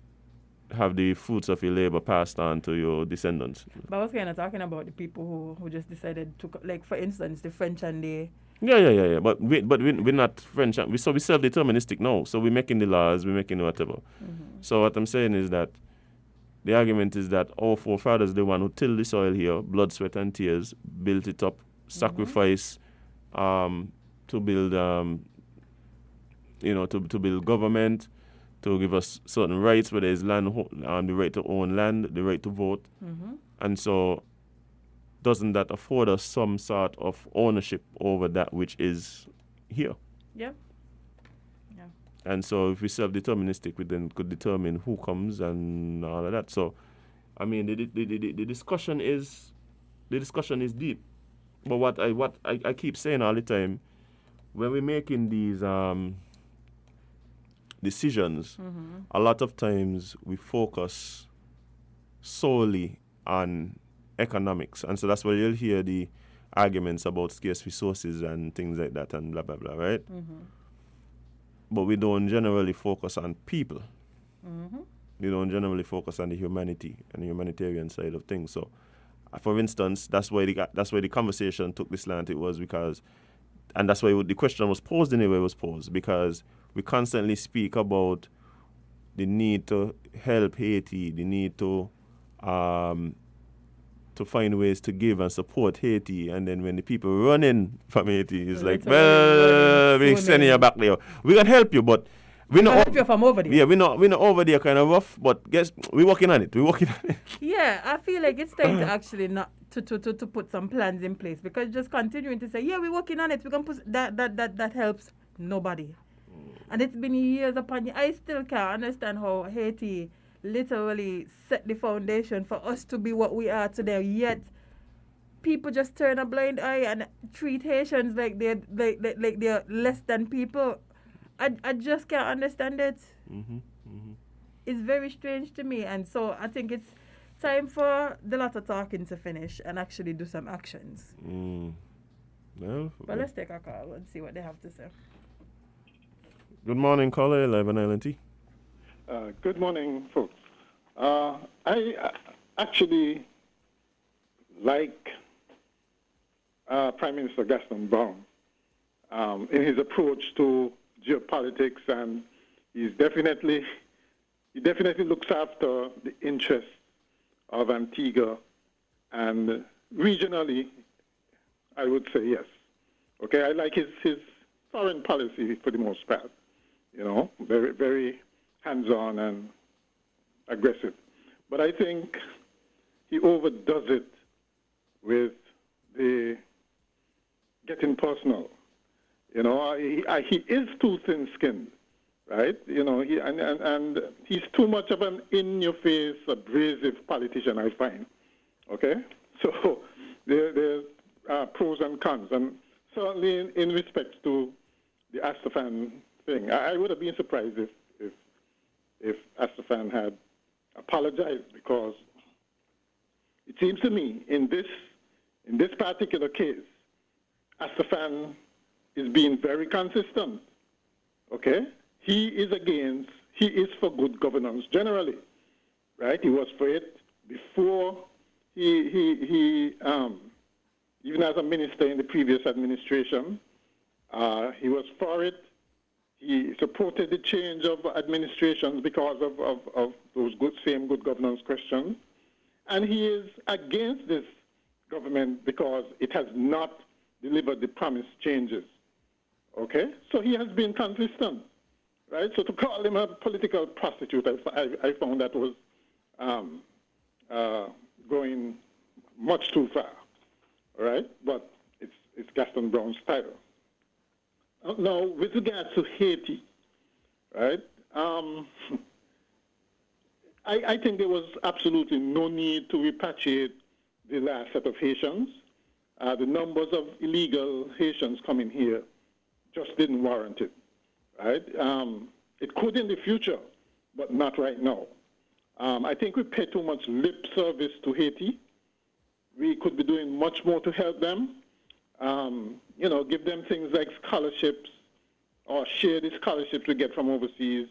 have the fruits of your labor passed on to your descendants. But I was kind of talking about the people who just decided to, like, for instance, the French and the... Yeah. But we're not French. We're self-deterministic now. So we're making the laws, we're making whatever. So what I'm saying is that the argument is that our forefathers, the one who tilled the soil here, blood, sweat, and tears, built it up, sacrifice to build, to build government, to give us certain rights, whether it's land, the right to own land, the right to vote. And so doesn't that afford us some sort of ownership over that which is here? Yeah. And so if we're self-deterministic, we then could determine who comes and all of that. So, I mean, the discussion is deep. But what I keep saying all the time, when we're making these decisions, a lot of times we focus solely on economics. And so that's why you'll hear the arguments about scarce resources and things like that and blah, blah, blah, right? But we don't generally focus on people. We don't generally focus on the humanity and the humanitarian side of things. So, for instance, that's why the conversation took this slant. It was because, and that's why the question was posed in the way it was posed, because we constantly speak about the need to help Haiti, the need to find ways to give and support Haiti, and then when the people running from Haiti is like, well, we're sending you back there. We can help you, but we not help you from over there. Yeah, we're not over there kind of rough, but guess we're working on it. Yeah, I feel like it's time to actually not to put some plans in place, because just continuing to say, yeah, we're working on it, we're gonna put that helps nobody. And it's been years upon years. I still can't understand how Haiti literally set the foundation for us to be what we are today, yet people just turn a blind eye and treat Haitians like they're less than people. I just can't understand it. It's very strange to me, and so I think it's time for the lot of talking to finish and actually do some actions. Well, but let's take a call and see what they have to say. Good morning, caller, live on Island T. Good morning, folks. I actually like Prime Minister Gaston Brown in his approach to geopolitics, and he definitely looks after the interests of Antigua, and regionally, I would say yes. Okay, I like his foreign policy for the most part. You know, very, very hands-on and aggressive. But I think he overdoes it with the getting personal. You know, he is too thin-skinned, right? You know, and he's too much of an in-your-face, abrasive politician, I find. Okay? So there's pros and cons. And certainly in respect to the Astafan thing, I would have been surprised if Astafan had apologized, because it seems to me in this particular case, Astafan is being very consistent. Okay? He is for good governance generally, right? He was for it before he even as a minister in the previous administration, he was for it. He supported the change of administrations because of those same good governance questions. And he is against this government because it has not delivered the promised changes. Okay? So he has been consistent, right? So to call him a political prostitute, I found that was going much too far, all right? But it's Gaston Brown's title. Now, with regards to Haiti, right, I think there was absolutely no need to repatriate the last set of Haitians. The numbers of illegal Haitians coming here just didn't warrant it, right? It could in the future, but not right now. I think we pay too much lip service to Haiti. We could be doing much more to help them. You know, give them things like scholarships, or share the scholarships we get from overseas,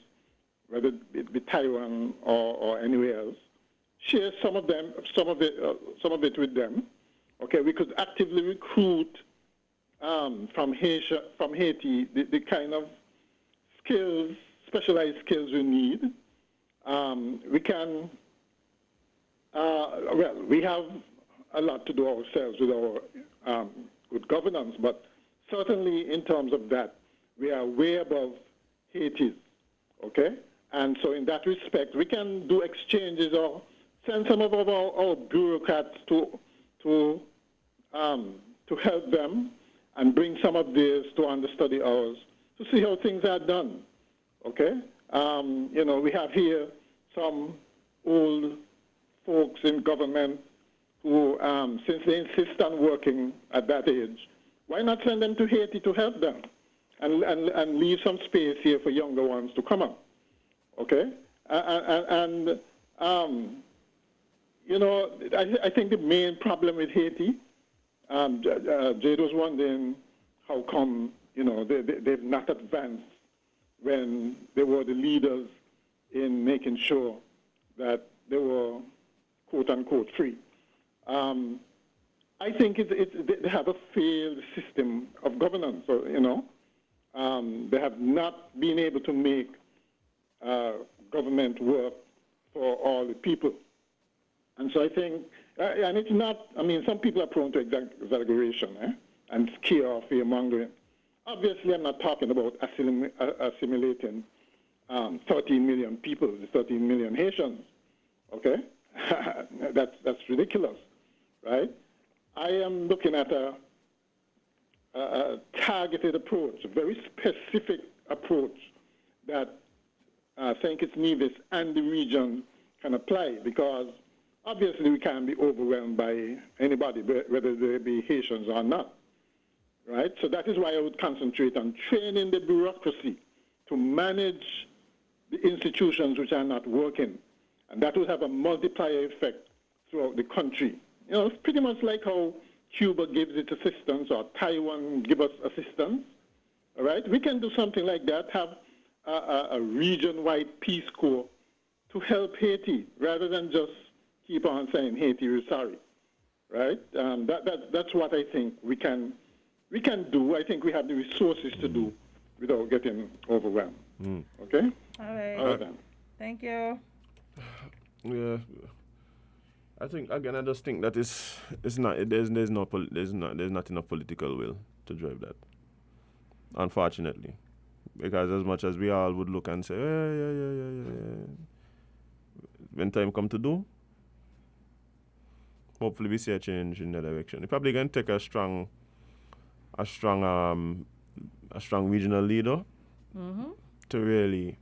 whether it be Taiwan or anywhere else. Share some of it with them. Okay, we could actively recruit from Haiti the kind of skills, specialized skills we need. We can, we have a lot to do ourselves with our good governance, but certainly in terms of that, we are way above Haiti's, okay? And so in that respect, we can do exchanges or send some of our bureaucrats to help them and bring some of theirs to understudy ours to see how things are done, okay? You know, we have here some old folks in government who, since they insist on working at that age, why not send them to Haiti to help them and leave some space here for younger ones to come up, okay? You know, I think the main problem with Haiti Jade was wondering how come, they've not advanced when they were the leaders in making sure that they were quote-unquote free. I think they have a failed system of governance, they have not been able to make government work for all the people. And so I think, and it's not, some people are prone to exaggeration and scare or fear-mongering. Obviously, I'm not talking about assimilating 13 million people, 13 million Haitians, okay? That's ridiculous, right? I am looking at a targeted approach, a very specific approach that St. Kitts Nevis and the region can apply, because obviously we can't be overwhelmed by anybody, whether they be Haitians or not, right? So that is why I would concentrate on training the bureaucracy to manage the institutions which are not working. And that would have a multiplier effect throughout the country. It's pretty much like how Cuba gives its assistance or Taiwan give us assistance, all right? We can do something like that, have a region-wide Peace Corps to help Haiti, rather than just keep on saying Haiti is sorry, right? That's what I think we can do. I think we have the resources to do without getting overwhelmed. Okay? All right. All right then. Thank you. Yeah. I think again, I just think that there's not enough political will to drive that. Unfortunately, because as much as we all would look and say, yeah, when time come to do, hopefully we see a change in that direction. It's probably going to take a strong regional leader to really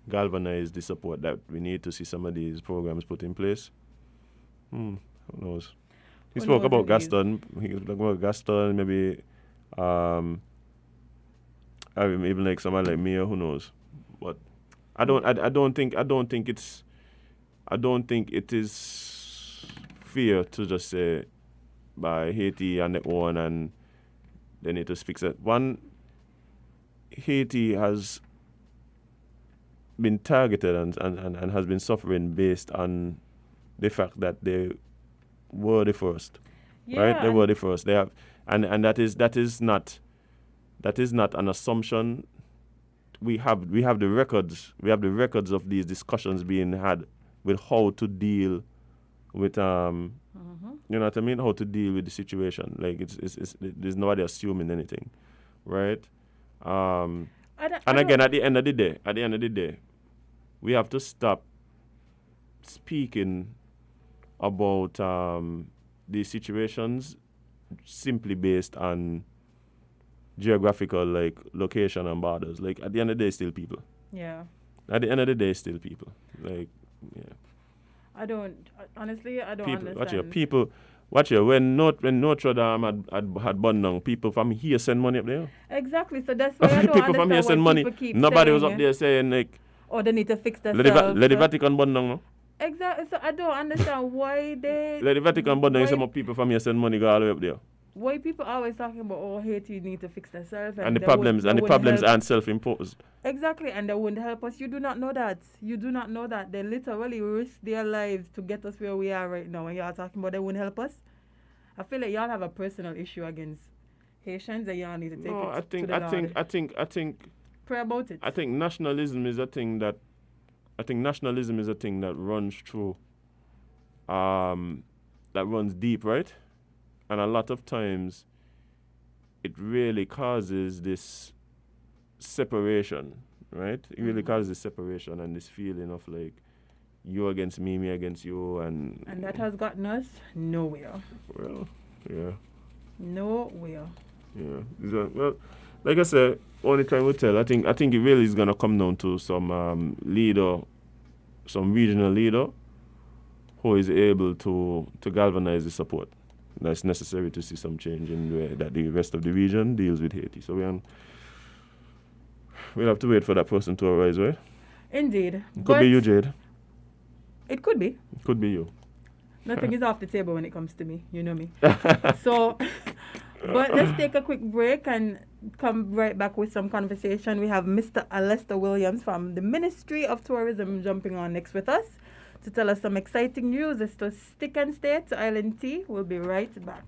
galvanize the support that we need to see some of these programs put in place. Who knows? He spoke about Gaston. He spoke about Gaston. Maybe even like someone like me, who knows? But I don't think it is fair to just say by Haiti and the one and they need to fix it. One, Haiti has been targeted and has been suffering based on the fact that they were the first, right? They were the first. They have, and that is not an assumption. We have the records. We have the records of these discussions being had with how to deal with you know what I mean? How to deal with the situation. Like it's there's nobody assuming anything, right? And again, at the end of the day, we have to stop speaking about these situations simply based on geographical location and borders. Like at the end of the day, still people. Yeah. At the end of the day, still people. Like, yeah. I don't understand. Watch here. When Notre Dame had burned down, people from here send money up there. Exactly. So that's why I don't people from here send money. Nobody was up there saying they need to fix themselves. Let the Vatican burn down, no? Exactly. So I don't understand why they. Let the Vatican burn down. Some people from here send money go all the way up there. Why people always talking about Haiti need to fix themselves and the problems aren't self-imposed. Exactly, and they wouldn't help us. You do not know that. They literally risk their lives to get us where we are right now. And y'all talking about they wouldn't help us. I feel like y'all have a personal issue against Haitians that y'all need to take to the Lord. I think pray about it. I think nationalism is a thing that runs through that runs deep, right? And a lot of times it really causes this separation, right? It really causes this separation and this feeling of like you against me, me against you, and that has gotten us nowhere. Well, yeah. Nowhere. Yeah. Well, like I said, only time will tell. I think it really is gonna come down to some leader, some regional leader, who is able to galvanize the support that's necessary to see some change in the way that the rest of the region deals with Haiti. So we'll have to wait for that person to arise, right? Indeed. It could be you, Jade. It could be. It could be you. Nothing is off the table when it comes to me. You know me. So, but let's take a quick break and come right back with some conversation. We have Mr. Allister Williams from the Ministry of Tourism jumping on next with us to tell us some exciting news. So stick and stay to Island Tea. We'll be right back.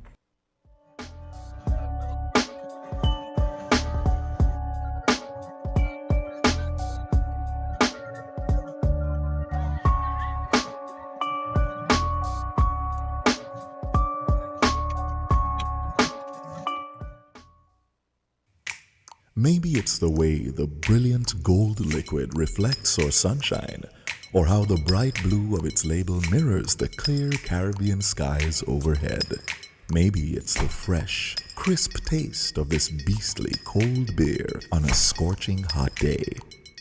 Maybe it's the way the brilliant gold liquid reflects our sunshine, or how the bright blue of its label mirrors the clear Caribbean skies overhead. Maybe it's the fresh, crisp taste of this beastly cold beer on a scorching hot day.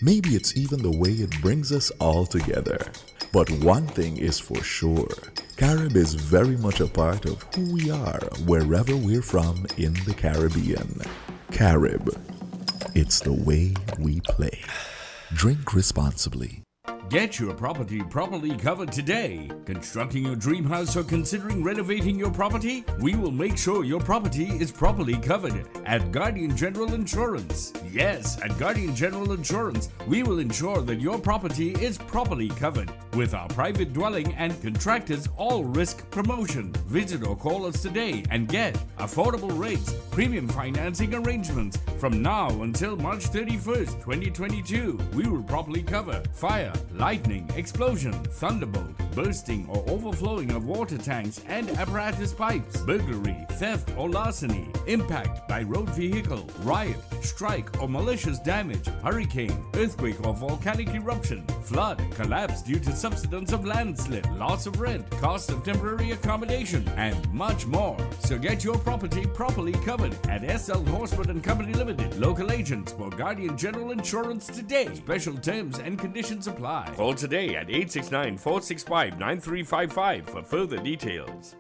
Maybe it's even the way it brings us all together. But one thing is for sure, Carib is very much a part of who we are wherever we're from in the Caribbean. Carib. It's the way we play. Drink responsibly. Get your property properly covered today. Constructing your dream house or considering renovating your property? We will make sure your property is properly covered at Guardian General Insurance. Yes, at Guardian General Insurance, we will ensure that your property is properly covered with our private dwelling and contractors all-risk promotion. Visit or call us today and get affordable rates, premium financing arrangements from now until March 31st, 2022. We will properly cover fire, lightning, explosion, thunderbolt, bursting or overflowing of water tanks and apparatus pipes, burglary, theft or larceny, impact by road vehicle, riot, strike or malicious damage, hurricane, earthquake or volcanic eruption, flood, collapse due to subsidence of landslip, loss of rent, cost of temporary accommodation, and much more. So get your property properly covered at SL Horsford and Company Limited, local agents for Guardian General Insurance today. Special terms and conditions apply. Call today at 869-465-9355 for further details.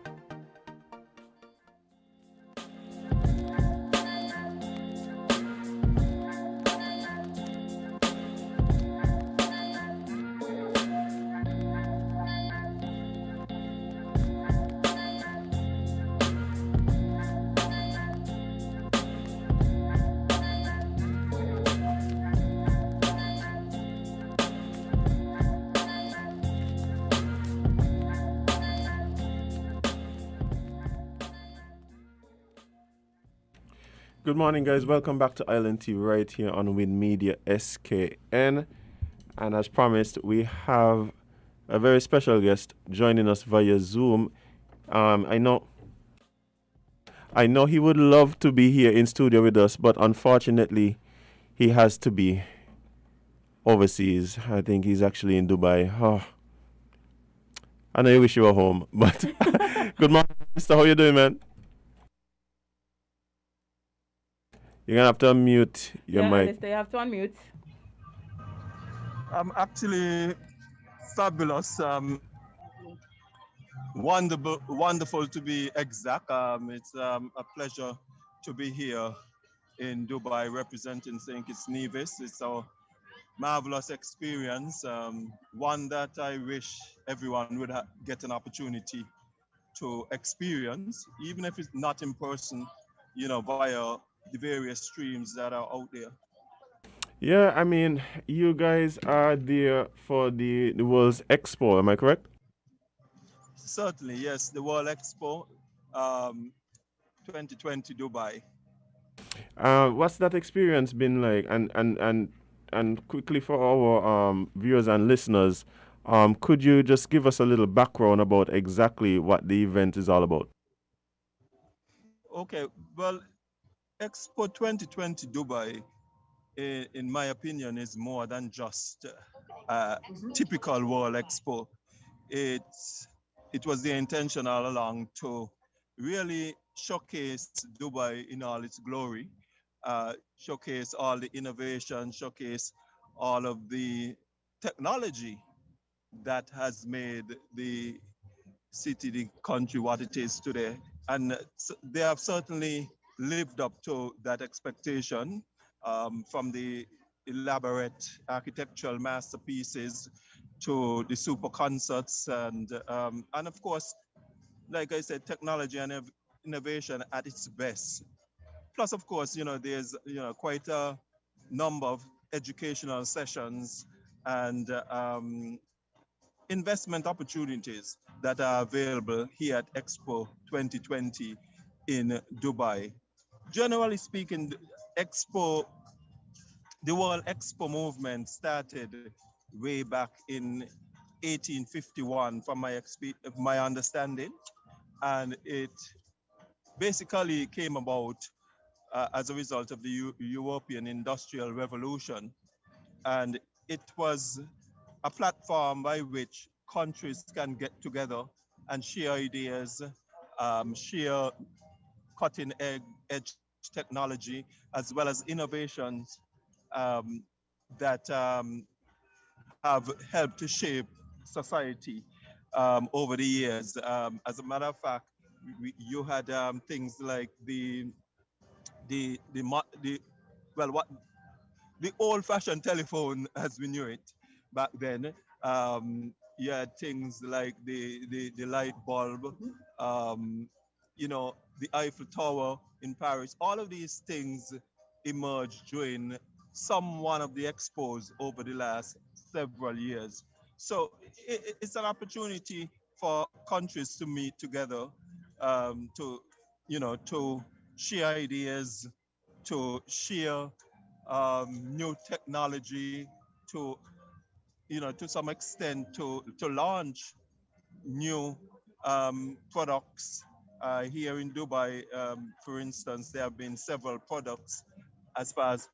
Good morning, guys. Welcome back to Island Tea right here on Win Media SKN. And as promised, we have a very special guest joining us via Zoom. I know he would love to be here in studio with us, but unfortunately, he has to be overseas. I think he's actually in Dubai. Oh, I know you wish you were home, but good morning, Mr. How you doing, man? You're going to have to unmute your mic. You have to unmute. I'm actually fabulous. Wonderful to be exact. It's a pleasure to be here in Dubai representing St. Kitts Nevis. It's a marvelous experience, one that I wish everyone would get an opportunity to experience, even if it's not in person, via the various streams that are out there. Yeah, I mean, you guys are there for the World's Expo, am I correct? Certainly, yes, the World Expo 2020 Dubai. What's that experience been like? And quickly for our viewers and listeners, could you just give us a little background about exactly what the event is all about? Okay, well, Expo 2020 Dubai, in my opinion, is more than just a typical World Expo. It was the intention all along to really showcase Dubai in all its glory, showcase all the innovation, showcase all of the technology that has made the city, the country, what it is today. And they have certainly lived up to that expectation, from the elaborate architectural masterpieces to the super concerts and of course like I said, technology and innovation at its best. Plus, of course, there's quite a number of educational sessions and investment opportunities that are available here at Expo 2020 in Dubai. Generally speaking, Expo, the World Expo movement started way back in 1851, from my understanding, and it basically came about as a result of the European Industrial Revolution, and it was a platform by which countries can get together and share ideas, share cutting edge technology, as well as innovations um, that have helped to shape society over the years. As a matter of fact, you had things like the well, what the old-fashioned telephone as we knew it back then. You had things like the light bulb, um, the Eiffel Tower in Paris. All of these things emerged during some one of the expos over the last several years. So it's an opportunity for countries to meet together, to share ideas, to share new technology, to to some extent to launch new products. Here in Dubai, for instance, there have been several products as far as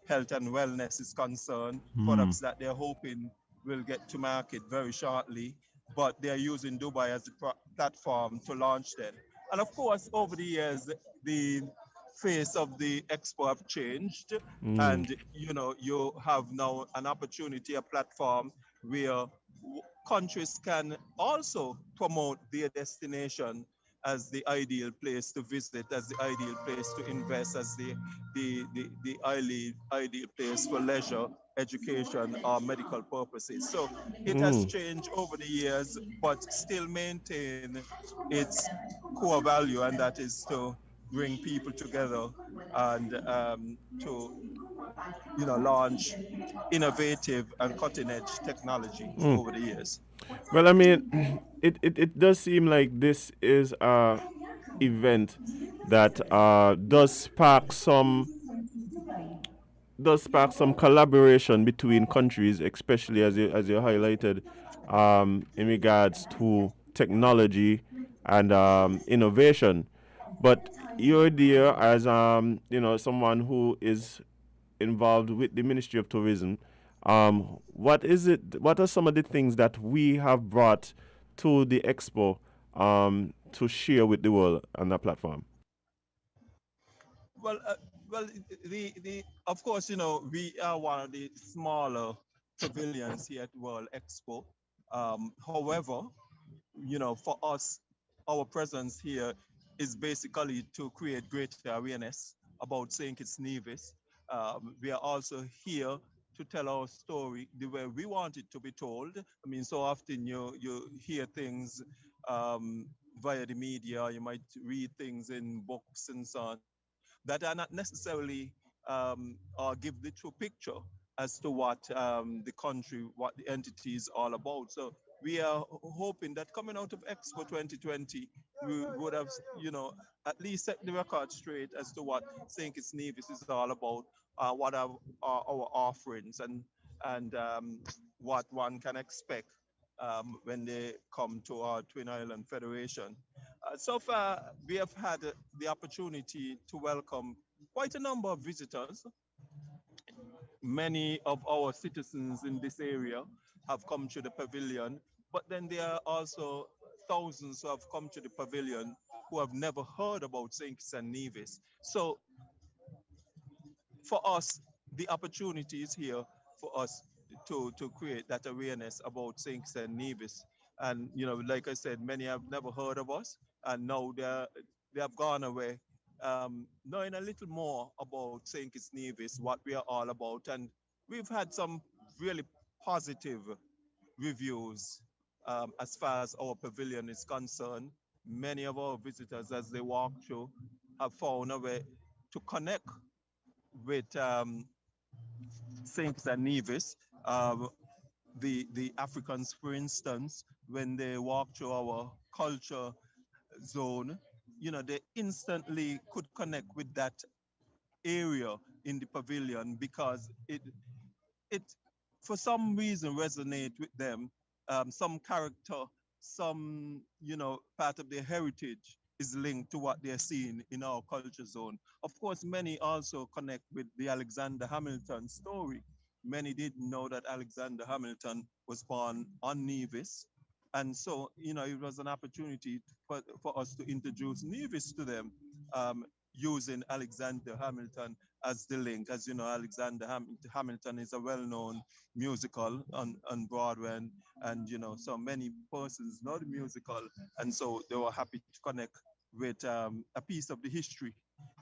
health and wellness is concerned, products that they're hoping will get to market very shortly, but they're using Dubai as a platform to launch them. And of course, over the years, the face of the expo have changed, and you have now an opportunity, a platform where countries can also promote their destination as the ideal place to visit, as the ideal place to invest, as the ideal place for leisure, education, or medical purposes. So it has changed over the years, but still maintain its core value, and that is to bring people together and to launch innovative and cutting edge technology over the years. Well, I mean, it does seem like this is a event that does spark some collaboration between countries, especially as you highlighted, in regards to technology and innovation. But you're there as someone who is involved with the Ministry of Tourism. What is it? What are some of the things that we have brought to the expo to share with the world on that platform? Well, the of course, we are one of the smaller pavilions here at World Expo. However, for us, our presence here is basically to create greater awareness about St. Kitts Nevis. We are also here to tell our story the way we want it to be told. I mean, so often you hear things via the media, you might read things in books and so on that are not necessarily or give the true picture as to what the country, what the entity is all about. So we are hoping that coming out of Expo 2020, we would have, at least set the record straight as to what St. Kitts Nevis is all about, what are our offerings, and what one can expect when they come to our Twin Island Federation. So far, we have had the opportunity to welcome quite a number of visitors. Many of our citizens in this area have come to the pavilion, but then there are also thousands who have come to the pavilion who have never heard about St. Kitts and Nevis. So for us, the opportunity is here for us to create that awareness about St. Kitts and Nevis. And, like I said, many have never heard of us, and now they have gone away knowing a little more about St. Kitts Nevis, what we are all about. And we've had some really positive reviews as far as our pavilion is concerned. many of our visitors, as they walk through, have found a way to connect with Saints and Nevis. The Africans, for instance, when they walk through our culture zone, they instantly could connect with that area in the pavilion because it for some reason resonate with them. Some character, some part of their heritage is linked to what they're seeing in our culture zone. Of course, many also connect with the Alexander Hamilton story. Many didn't know that Alexander Hamilton was born on Nevis. And so, it was an opportunity for us to introduce Nevis to them, using Alexander Hamilton as the link. As you know, Alexander Hamilton is a well-known musical on Broadway, and so many persons know the musical, and so they were happy to connect with a piece of the history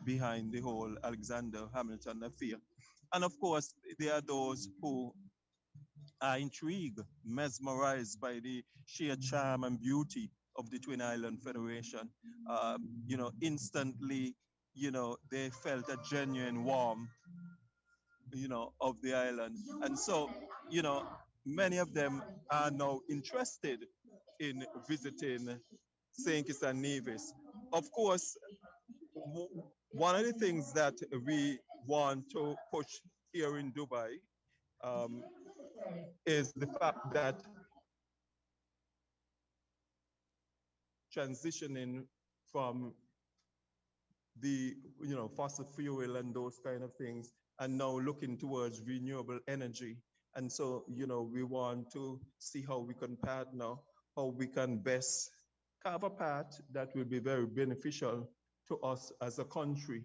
behind the whole Alexander Hamilton affair. And of course, there are those who are intrigued, mesmerized by the sheer charm and beauty of the Twin Island Federation. Instantly, they felt a genuine warmth, of the island. And so, many of them are now interested in visiting St. Kitts and Nevis. Of course, one of the things that we want to push here in Dubai is the fact that transitioning from the fossil fuel and those kind of things, and now looking towards renewable energy. And so we want to see how we can partner, how we can best carve a path that will be very beneficial to us as a country.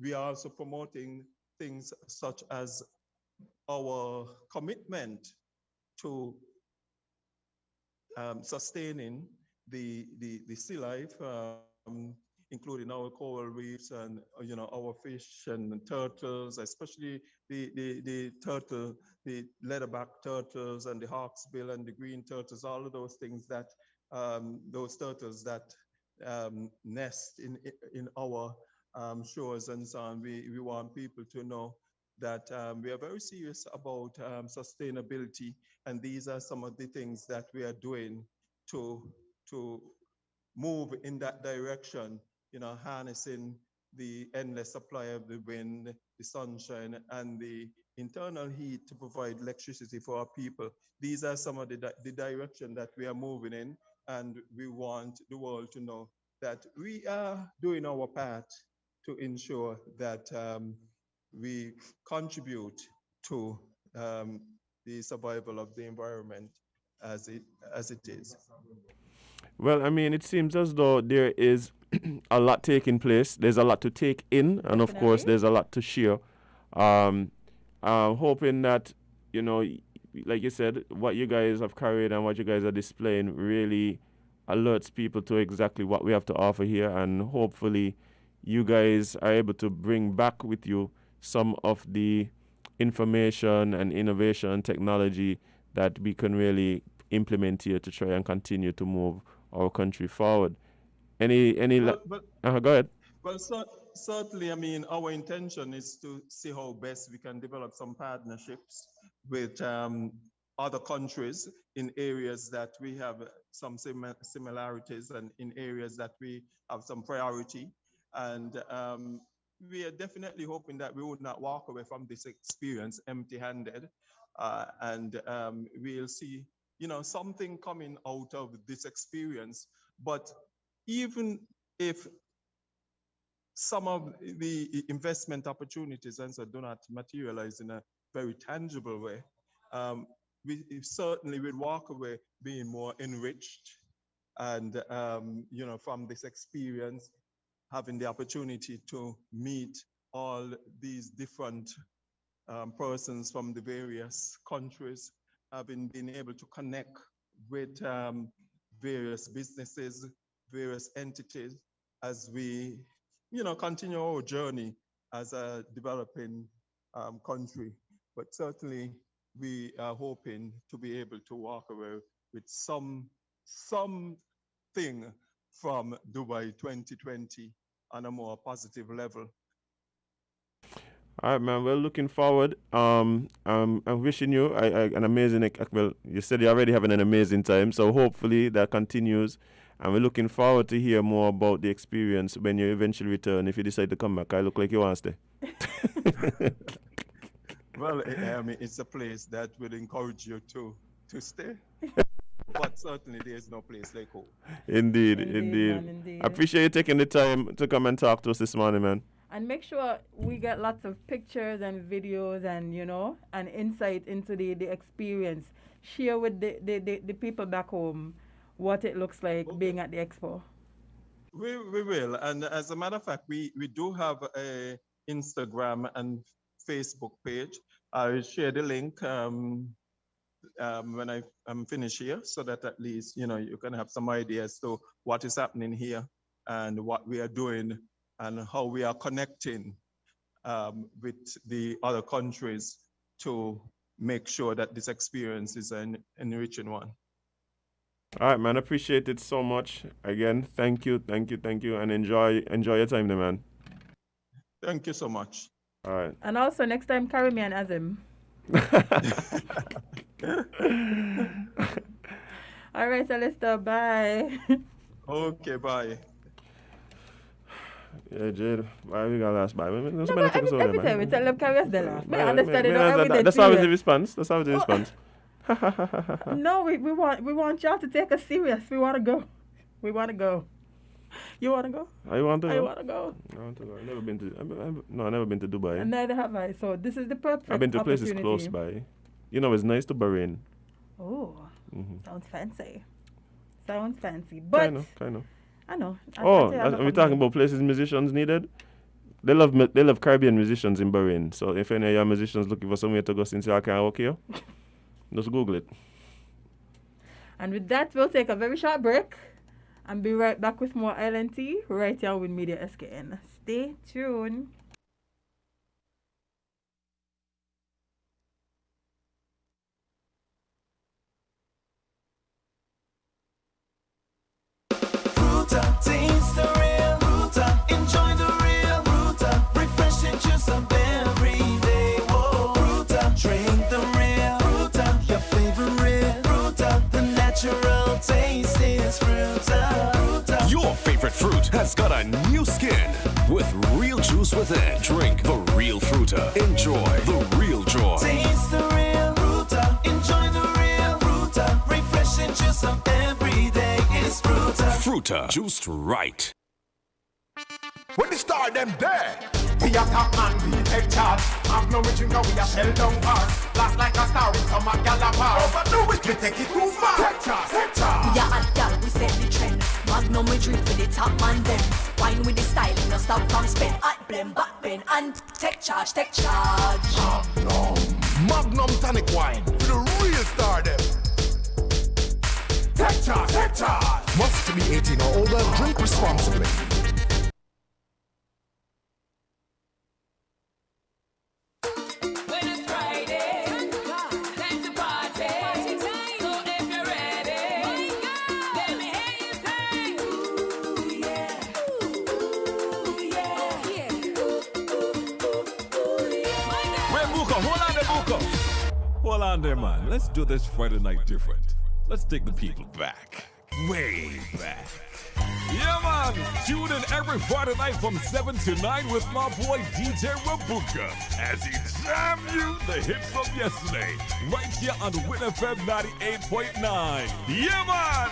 We are also promoting things such as our commitment to sustaining the sea life, including our coral reefs and our fish and turtles, especially the turtle, the leatherback turtles and the hawksbill and the green turtles, all of those things that those turtles that nest in our shores and so on. We want people to know that we are very serious about sustainability, and these are some of the things that we are doing to move in that direction, harnessing the endless supply of the wind, the sunshine, and the internal heat to provide electricity for our people. These are some of the direction that we are moving in, and we want the world to know that we are doing our part to ensure that we contribute to the survival of the environment as it is. Well, I mean, it seems as though there is a lot taking place. There's a lot to take in, and of course, there's a lot to share. Hoping that, like you said, what you guys have carried and what you guys are displaying really alerts people to exactly what we have to offer here, and hopefully you guys are able to bring back with you some of the information and innovation and technology that we can really implement here to try and continue to move our country forward. Go ahead. Well, certainly, I mean, our intention is to see how best we can develop some partnerships with other countries in areas that we have some similarities and in areas that we have some priority. And we are definitely hoping that we would not walk away from this experience empty-handed, and we'll see, something coming out of this experience. But even if some of the investment opportunities and so do not materialize in a very tangible way, we certainly will walk away being more enriched, and from this experience, having the opportunity to meet all these different persons from the various countries, having been able to connect with various businesses, various entities, as we continue our journey as a developing country. But certainly we are hoping to be able to walk away with something from Dubai 2020 on a more positive level. All right, man. Well, looking forward. I'm wishing you an amazing. Well, you said you're already having an amazing time, so hopefully that continues. And we're looking forward to hear more about the experience when you eventually return. If you decide to come back, I look like you want to stay. Well, I mean, it's a place that will encourage you to stay. But certainly there's no place like home. Indeed. Man, indeed. I appreciate you taking the time to come and talk to us this morning, man. And make sure we get lots of pictures and videos and, and insight into the experience. Share with the people back home what it looks like being at the expo. We will. And as a matter of fact, we do have a Instagram and Facebook page. I'll share the link when I'm finished here, so that at least, you can have some ideas to what is happening here and what we are doing and how we are connecting with the other countries to make sure that this experience is an enriching one. All right, man. Appreciate it so much. Again, thank you, and enjoy your time there, man. Thank you so much. All right. And also next time, carry me and Azim. All right, Allister, bye. Okay, bye. Yeah, Jade, why we got last bye? Every time we tell them carry us, they laugh. I understand it. That's always the response. No, we want y'all to take us serious. We want to go. You want to go? I want to go. I want to go. I want to go. I've never been to. I've never been to Dubai. And neither have I. So this is the perfect. I've been to places close by. It's nice to Bahrain. Oh, sounds fancy. But kind of. I know. We're talking about places musicians needed. They love Caribbean musicians in Bahrain. So if any of your musicians looking for somewhere to go since you can't work here, just Google it. And with that, we'll take a very short break and be right back with more Island Tea right here with Media SKN. Stay tuned. Taste the real Fruta. Enjoy the real Fruta. Refreshing juice of every day. Whoa, Fruta. Drink the real Fruta. Your favorite real Fruta. The natural taste is Fruta. Fruta. Your favorite fruit has got a new skin with real juice within. Drink the real Fruta. Enjoy the real joy. Taste the real Fruta. Enjoy the real Fruta. Refreshing juice of every day is Fruta. Fruta, juiced right. When the star them there, we are top man, we take charge. Magnum we drink and we are shell down bars. Blast like a star in some Galapagos. Overdo it, we take it too far. Take charge, take charge. We are hot gal, we set the trend. Magnum we drink for the top man them. Wine with the style, no stop from spin. Hot blend, back bend, and take charge, take charge. Magnum tonic wine for the real star them. Take charge, take charge. Must be 18 or older, drink responsibly. Hold on there, man. Let's do this Friday night different. Let's take the people back. Way back. Yeah, man. Tune in every Friday night from 7 to 9 with my boy DJ Rabuka as he jam you the hits of yesterday. Right here on the Win FM 98.9. Yeah, man.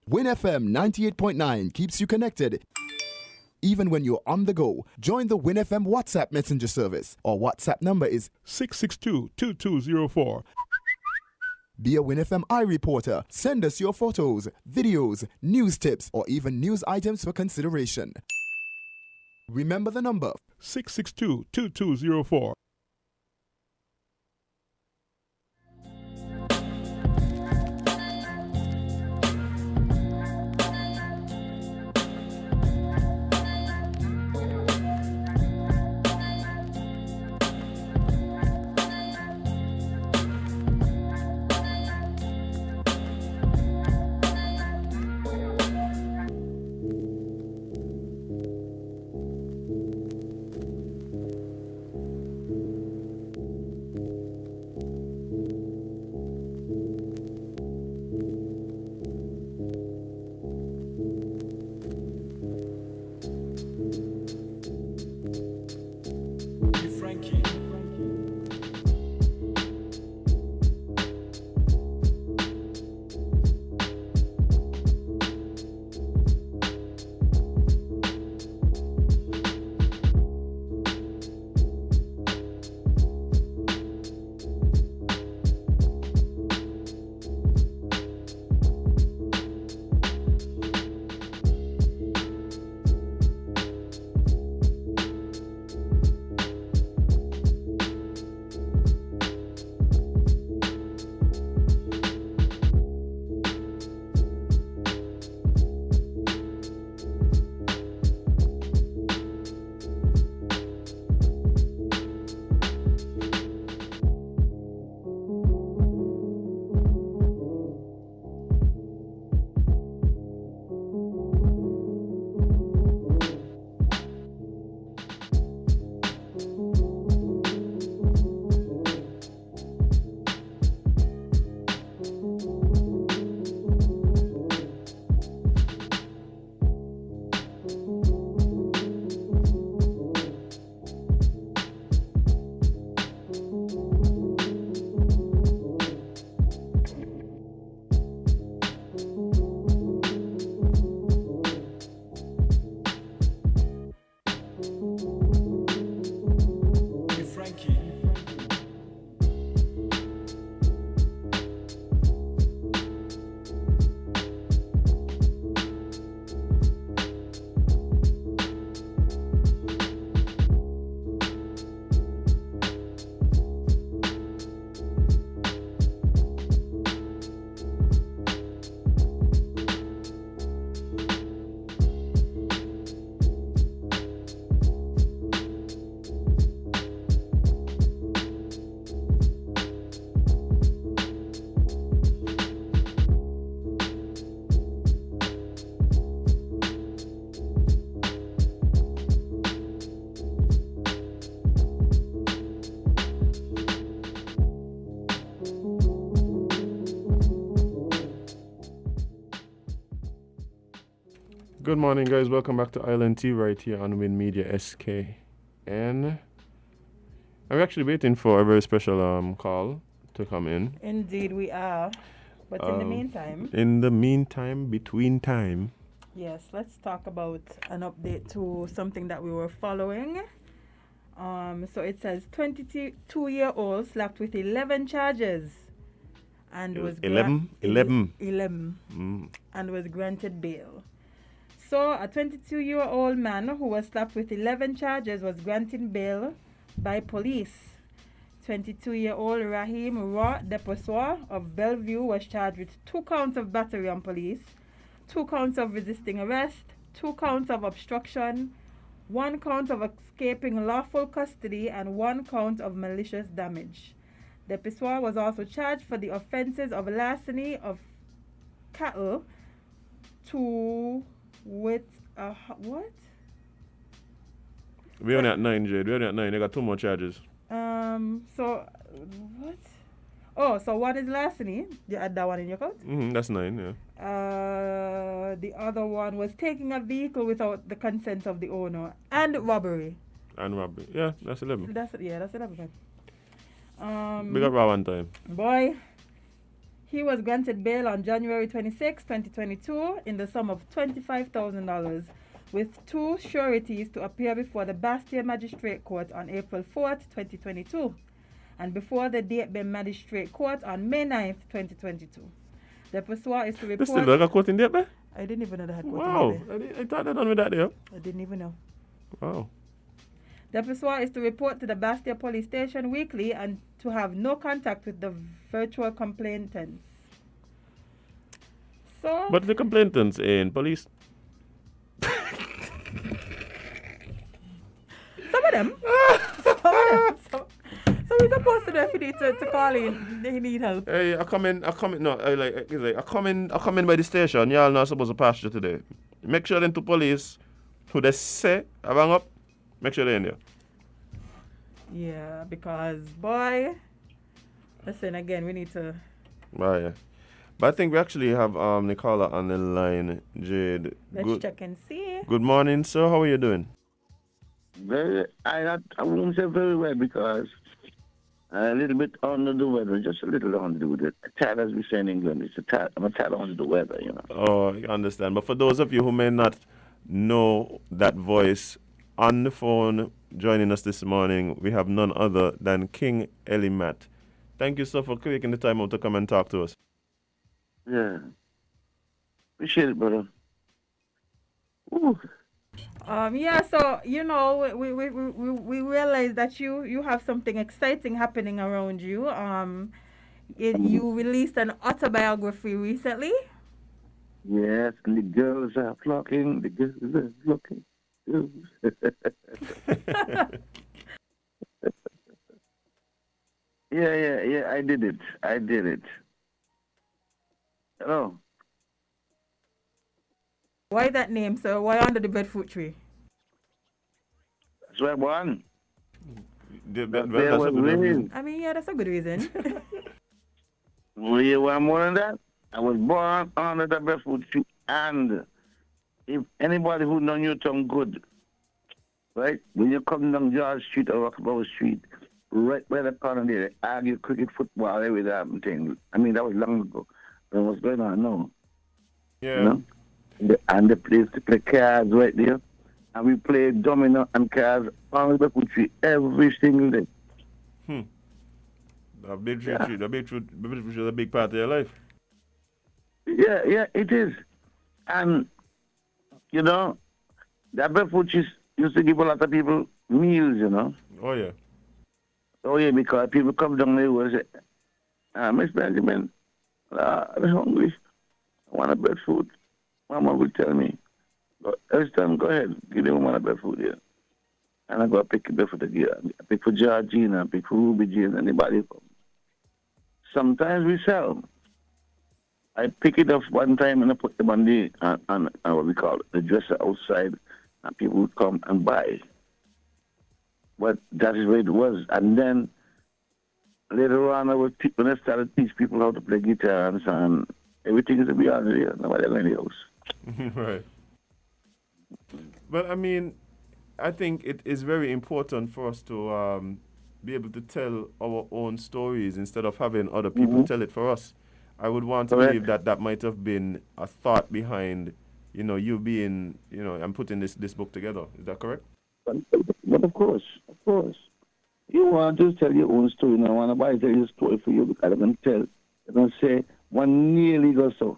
Win FM 98.9 keeps you connected. Even when you're on the go, join the Win FM WhatsApp messenger service. Our WhatsApp number is 662-2204. Be a Win FM iReporter. Send us your photos, videos, news tips, or even news items for consideration. Remember the number 662-2204. Good morning, guys. Welcome back to Island Tea right here on Win Media SKN. I'm actually waiting for a very special call to come in. Indeed, we are. But in the meantime... In the meantime, between time... Yes, let's talk about an update to something that we were following. So it says 22-year-old slapped with 11 charges and was 11 and was granted bail. So a 22-year-old man who was slapped with 11 charges was granted bail by police. 22-year-old Rahim Ra Deposoir of Bellevue was charged with 2 counts of battery on police, 2 counts of resisting arrest, 2 counts of obstruction, 1 count of escaping lawful custody, and 1 count of malicious damage. Deposoir was also charged for the offences of larceny of cattle with a what? We're only at 9, Jade. We're only at 9. They got 2 more charges. So what? Oh, so one is larceny. You add that one in your count? That's 9, yeah. The other one was taking a vehicle without the consent of the owner and robbery. Yeah, that's 11. That's 11. Big up one time. Boy, he was granted bail on January 26, 2022 in the sum of $25,000 with 2 sureties to appear before the Bastia Magistrate Court on April 4th, 2022 and before the Datebay Magistrate Court on May 9th, 2022. The Deposoir is to report... They still got court in Datebay? I didn't even know they had court in Datebay. I thought they done with that there. I didn't even know. Wow. The Deposoir is to report to the Bastia Police Station weekly and to have no contact with the virtual complainants. So... But the complainants ain't police. Some of them. So we're supposed to know if you need to call in, they need help. Hey, I come in by the station, y'all not supposed to pass you today. Make sure them to police who they say hang up, make sure they're in there. Yeah, because boy, listen again, we need to Yeah. But I think we actually have Nicola on the line, Jade. Let's check and see. Good morning, sir. How are you doing? I won't say very well because a little bit under the weather, just a little under the weather. Tad, as we say in England, I'm a tad under the weather, you know. Oh, I understand. But for those of you who may not know that voice, on the phone joining us this morning, we have none other than King Ellie Matt. Thank you, sir, for taking the time out to come and talk to us. Yeah. Appreciate it, brother. Ooh. So we realize that you have something exciting happening around you. You released an autobiography recently. Yes, and the girls are flocking. The girls are flocking. Yeah. I did it. Hello. Why that name, sir? Why under the breadfruit tree? That's why one. I mean, yeah, that's a good reason. Well, you want more than that? I was born under the breadfruit tree, and if anybody who know your tongue good, right? When you come down George Street or Rockabouw Street, right by the corner there, they argue cricket, football, every damn thing. I mean, that was long ago. But what's going on now? Yeah. You know? And the place to play cards right there. And we play domino and cards on the country every single day. The beetroot is a big part of your life. Yeah, it is. And, you know, that breadfruit used to give a lot of people meals, you know. Oh, yeah. Oh, yeah, because people come down there and say, Miss Benjamin, I'm hungry. I want a breadfruit. Mama would tell me, every time, go ahead, give them one breadfruit here. And I go pick a breadfruit again. I pick for Georgina, I pick for Ruby Jane, anybody. Sometimes we sell. I pick it up one time and I put them on what we call it, the dresser outside, and people would come and buy. But that is where it was. And then later on, when I started to teach people how to play guitar and so on, everything is to be on here. Nobody in the house. Right. But I mean, I think it is very important for us to be able to tell our own stories instead of having other people tell it for us. I would want to believe that that might have been a thought behind, you being, and putting this book together. Is that correct? But of course. You want to tell your own story. Now, I want to tell you a story for you because I can tell. I can say one nearly goes so.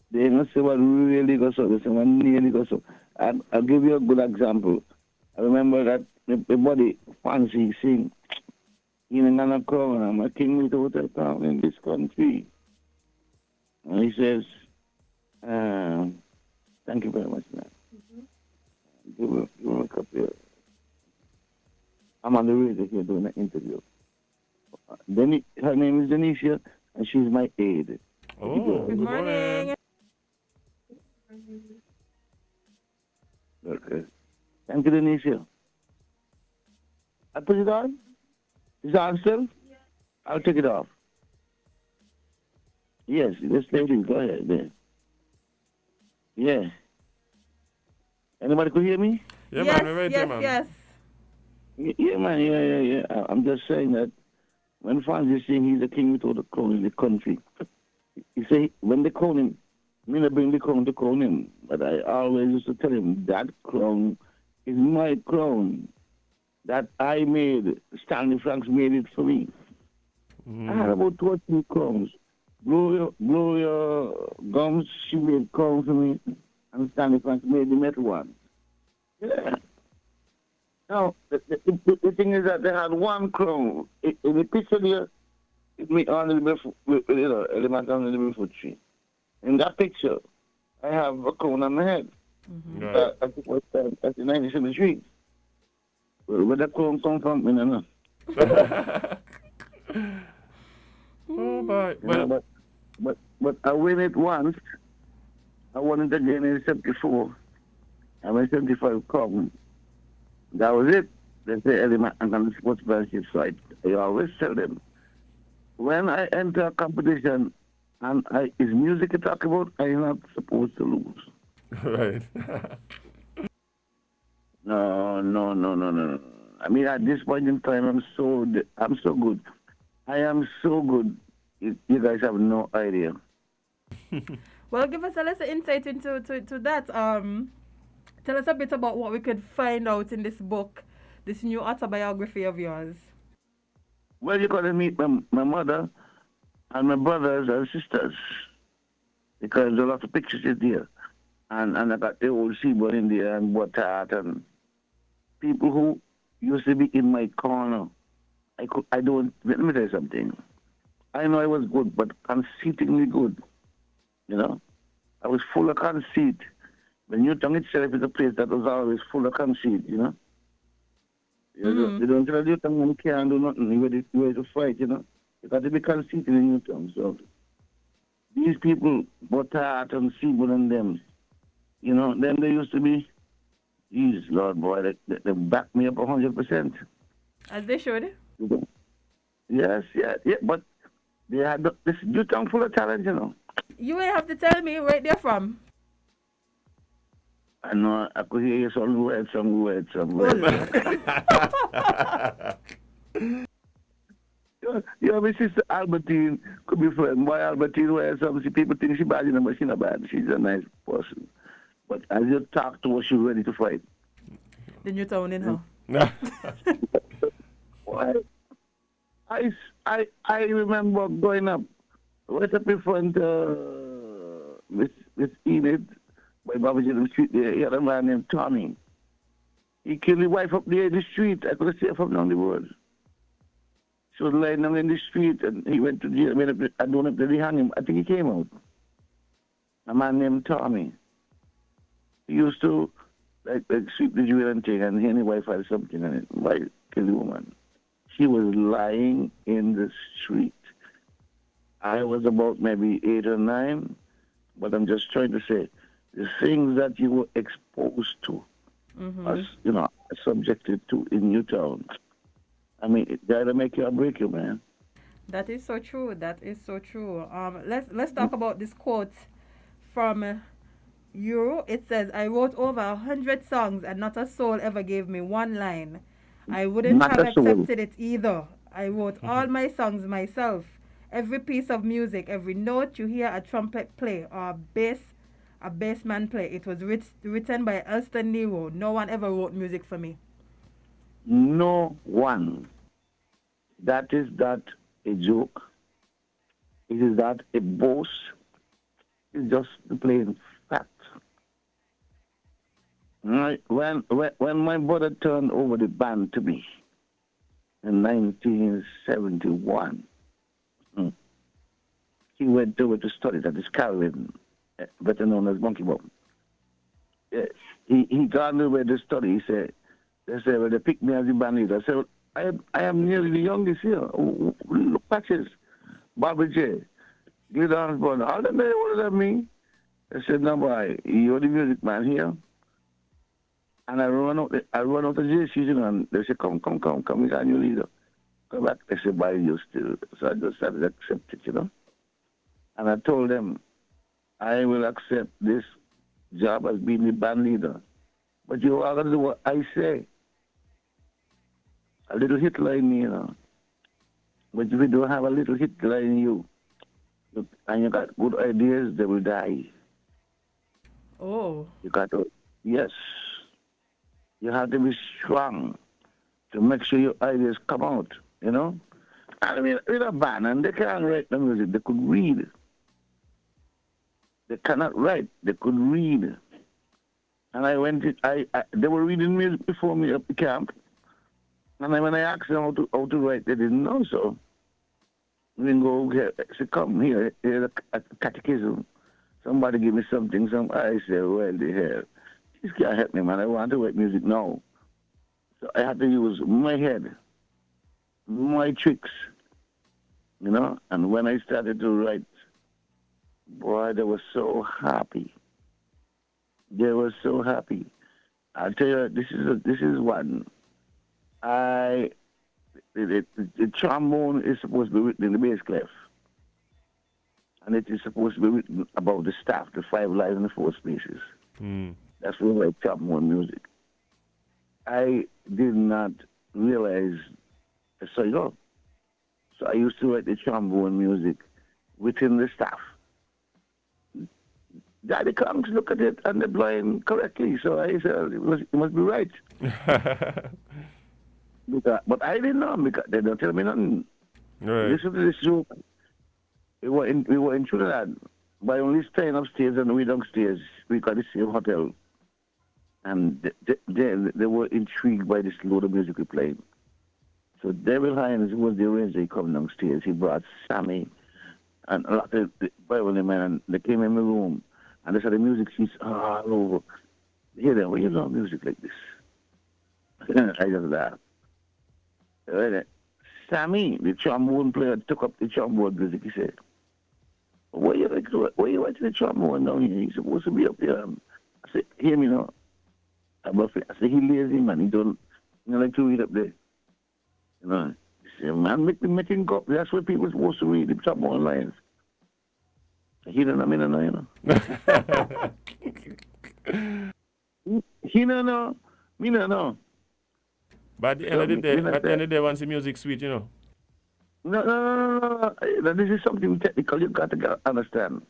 They ain't going to say what really goes so. They say one nearly goes so. I'll give you a good example. I remember that my buddy fancy sing, "In a crown, I'm a king without a crown in this country." And he says, thank you very much, man. Give him a copy. I'm on the radio here doing an interview. Her name is Denisha, and she's my aide. Oh, good morning. Okay. Thank you, Denisha. I put it on? Is it on still? Yeah. I'll take it off. Yes, this lady, go ahead there. Yeah. Anybody could hear me? Yeah, man, we're right there, man. Yes. Yeah, man, yeah. I'm just saying that when Francis saying he's the king without a crown in the country, he say when they crown him, me not bring the crown to crown him, but I always used to tell him that crown is my crown that I made. Stanley Franks made it for me. I had about 2 or 3 crowns. Gloria Gums, she made crown for me, and Stanley Franks made the metal one. Yeah. Now, the thing is that they had 1 crown. In the picture there, it made on the element on the barefoot tree. In that picture, I have a crown on my head. Right. At the 97th Street. Where that crown come from, I don't know. Oh, boy. But I win it once. I won it again in 74. And when 75 come, that was it. They say, Ellie Matt, I'm going to sportsmanship, so I always tell them, when I enter a competition and is music you talk about, I'm not supposed to lose. Right. No. I mean, at this point in time, I'm so good. I am so good. You guys have no idea. Well, give us a little insight into that. Tell us a bit about what we could find out in this book, this new autobiography of yours. Well, you're going to meet my mother and my brothers and sisters because there's a lot of pictures in there. And I got the old Seaboard in there and Botat and people who used to be in my corner. Let me tell you something. I know I was good, but conceitingly good. I was full of conceit. The Newtown itself is a place that was always full of conceit, You don't tell Newtown when you can't do nothing. You're ready to fight, You got to be conceited in Newtown. So these people, Botat and Seaboard and them, them they used to be, jeez, Lord boy, they backed me up 100%. As they should. Yes, yeah, but they had this Newtown full of talent, You ain't have to tell me where they're from. I know, I could hear you some words. My sister Albertine could be friend. Boy, Albertine, where some people think she's bad, but she's not bad. She's a nice person. But as you talk to her, she's ready to fight. The Newtown in her. Why? I remember growing up, right up in front Miss Enid, by Baba Jim Street there, he had a man named Tommy. He killed his wife up there in the street. I could see her from down the road. She was lying down in the street and he went to jail. I don't know if they hung him. I think he came out. A man named Tommy. He used to like sweep the jewel and thing, and he and his wife had something on it. Why kill the woman? She was lying in the street. I was about maybe 8 or 9, but I'm just trying to say the things that you were exposed to, as subjected to in Newtown. I mean, it gotta make you or break you, man. That is so true. Let's talk about this quote from It says, I wrote over 100 songs and not a soul ever gave me one line. I wouldn't Not have a soul. accepted it either. I wrote all my songs myself. Every piece of music, every note you hear a trumpet play or a bassman play, it was written by Allister Nero. No one ever wrote music for me. No one. That is not a joke. It is not a boast. It's just the plain fact. Right. When my brother turned over the band to me in 1971, he went over to study at this Caribbean, better known as Monkey Bum. He got over to study. He said, well, they picked me as the band leader. I said, I am nearly the youngest here. Look, Patches, Bobby J, Gil Osborne, all them there older than me. I said, no, boy, you're the music man here. And I run out the JC, you know, and they said, come, we got a new leader. Come back. They said, boy, you still. So I just had to accept it, you know. And I told them, I will accept this job as being the band leader. But you are going to do what I say. A little hit line, you know. But if you don't have a little hit line in you, and you got good ideas, they will die. Oh. You got to, yes. You have to be strong to make sure your ideas come out, you know. And with a band, and they can't write the music, they could read. They cannot write, they could read. And they were reading music before me up the camp. And when I asked them how to write, they didn't know. So we didn't go here. I said, come here, here's a catechism. Somebody give me something. I said, well, the hell. This can't help me, man. I want to write music now. So I had to use my head, my tricks, you know. And when I started to write, boy, they were so happy. They were so happy. I'll tell you, this is one. The trombone is supposed to be written in the bass clef. And it is supposed to be written about the staff, the 5 lines and the 4 spaces. That's when I write trombone music. I did not realize, so I used to write the trombone music within the staff. Daddy comes, look at it, and they're playing correctly. So I said, it must be right. But I didn't know because they don't tell me nothing. Right. Listen to this joke. We were in Trinidad, by only staying upstairs and we downstairs. We got the same hotel. And they were intrigued by this load of music we played. So David Hines, who was the arranger, he come downstairs. He brought Sammy and a lot of the violin men, and they came in my room. And they said the music sheets all over. Here they were, you know music like this. I just laughed. Sammy, the trombone player, took up the trombone music. He said, why you watching the trombone down here? He's supposed to be up here. I said, hear me now. I said, he lazy, man. He don't like to read up there. You know, he said, man, make me making up. That's what people are supposed to read, the trombone lines. He don't know, me don't know, you know. He don't know, me don't know. But at the end of the day, once the music sweet, you know. No. This is something technical you got to understand.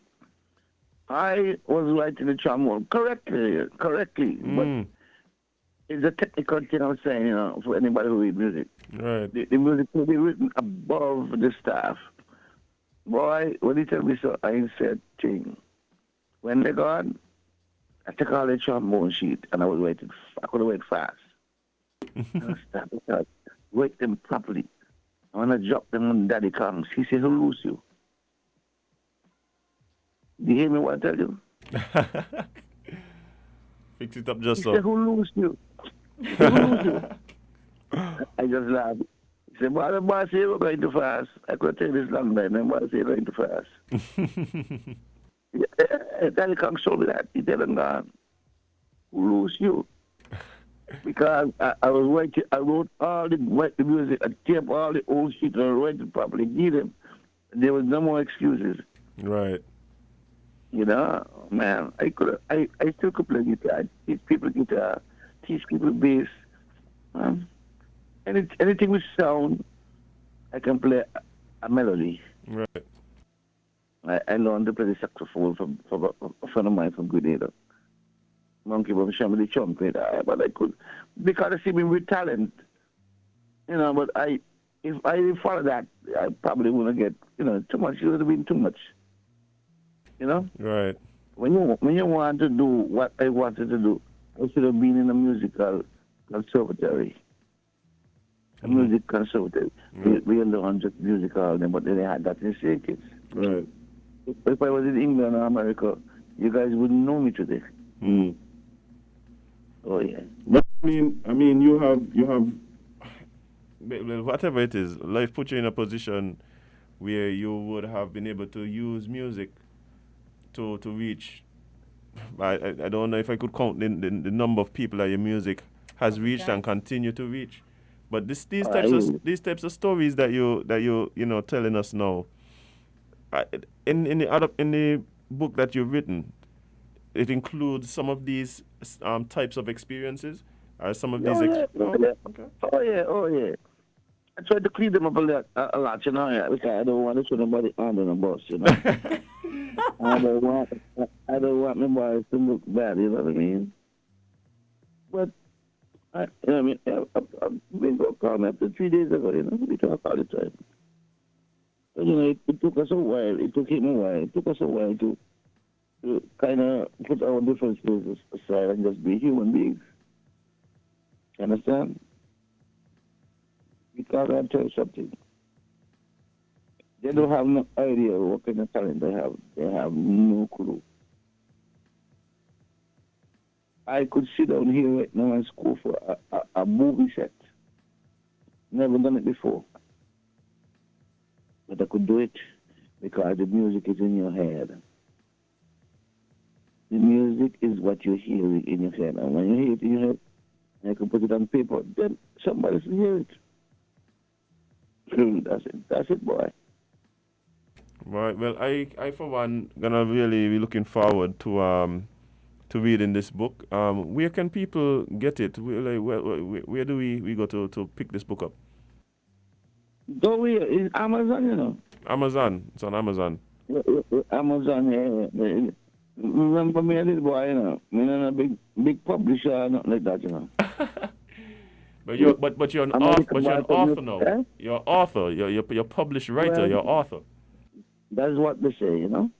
I was writing the trombone correctly, but it's a technical thing I'm saying, you know, for anybody who reads music. Right. The music will be written above the staff. Boy, when he tell me so, I said thing. When they gone, I took all the trombone sheet and I could write fast. And I started to write them properly. And when I dropped them when Daddy comes, he said, who lose you? Do you hear me what I tell you? Fix it up just He said, who lose you? Who lose you? I just laughed. He said, well, the boss said we're going too fast. I could tell this long time. The boss said we're going too fast. Daddy comes show me that. He tell him, who lose you? Because I wrote all the music, I taped all the old shit and I wrote it properly, give them. There was no more excuses. Right. You know, man, I still could play guitar. I teach people guitar, teach people bass. Anything with sound, I can play a melody. Right. I learned to play the saxophone from a friend of mine from Grenada. Monkey was showing me the trumpet, but I could, because I see me with talent, you know, but if I didn't follow that, I probably wouldn't get, you know, too much. It would have been too much, you know? Right. When you want to do what I wanted to do, I should have been in a musical conservatory. A music conservatory. We learned just musical, but they had that in St. Kitts. Right. If I was in England or America, you guys wouldn't know me today. Mm. Oh yeah. But I mean, you have whatever it is, life put you in a position where you would have been able to use music to reach. I don't know if I could count the number of people that your music has reached and continue to reach. But these types of stories that you telling us now, in the book that you've written, it includes some of these types of experiences, or some of these. Oh yeah. I tried to clean them up a lot, you know, because I don't want to show nobody under the bus, you know. I don't want my boys to look bad, you know what I mean? But I've been calling after 3 days ago, you know, we talk all the time. But, you know, it took us a while. It took him a while. It took us a while to kind of put our differences aside and just be human beings. You understand? Because I'll tell you something. They don't have no idea what kind of talent they have. They have no clue. I could sit down here right now and score for a movie set. Never done it before. But I could do it because the music is in your head. The music is what you're hearing in your head. And when you hear it in your head, and you can put it on paper, then somebody will hear it. That's it, boy. Right. Well, I for one gonna really be looking forward to reading this book. Where can people get it? Where do we go to pick this book up? Go here. It's Amazon, you know. Amazon. It's on Amazon. Amazon, yeah. Remember me, a little boy, you know. I'm not a big publisher or nothing like that, you know. But you're an author now. Eh? You're an author. You're a published writer. Well, you're an author. That's what they say, you know.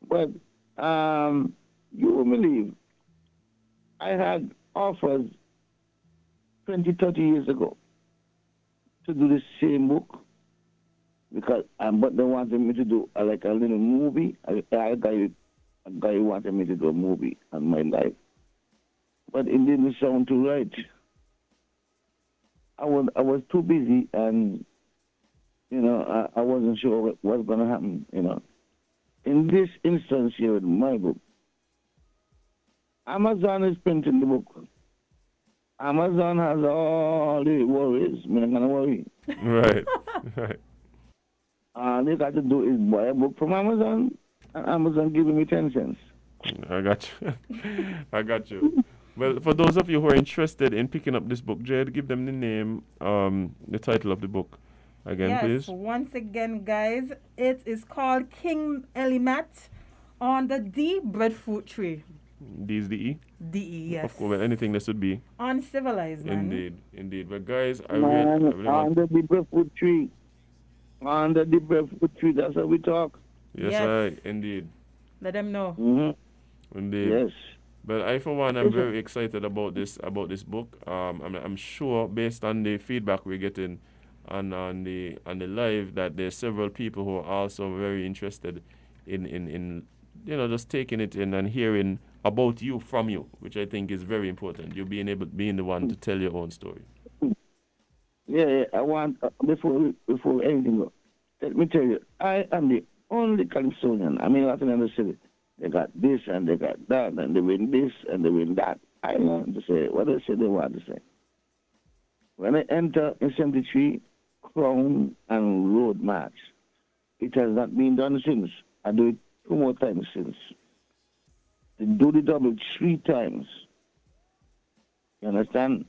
But you won't believe, I had offers 20, 30 years ago to do the same book, because but they wanted me to do like a little movie. A guy wanted me to do a movie on my life, but it didn't sound too right. I was too busy, and you know, I wasn't sure what was going to happen, you know. In this instance here with my book, Amazon is printing the book. Amazon has all the worries. I'm not going to worry. Right. All you got to do is buy a book from Amazon, and Amazon giving me 10 cents. I got you. Well, for those of you who are interested in picking up this book, Jade, give them the name, the title of the book. Again, please. Once again, guys, it is called King Ellie Matt on the D breadfruit tree. D is the E? D-E, yes. Of course, well, anything that should be. Uncivilized, man. Indeed. But guys, I really on the breadfruit tree. On the breadfruit tree, that's how we talk. Yes. Indeed. Let them know. Mm-hmm. Indeed. Yes. But I, for one, am very excited about this book. I'm sure, based on the feedback we're getting on the live, that there's several people who are also very interested in just taking it in and hearing about you from you, which I think is very important. You being the one to tell your own story. Yeah. I want before anything goes, let me tell you, I am the only Calypsonian. I mean, nothing in the city. They got this and they got that, and they win this and they win that. I want to say what they say they want to say. When I enter in 73, Crown and Road March, it has not been done since. I do it 2 more times since. They do the double 3 times. You understand?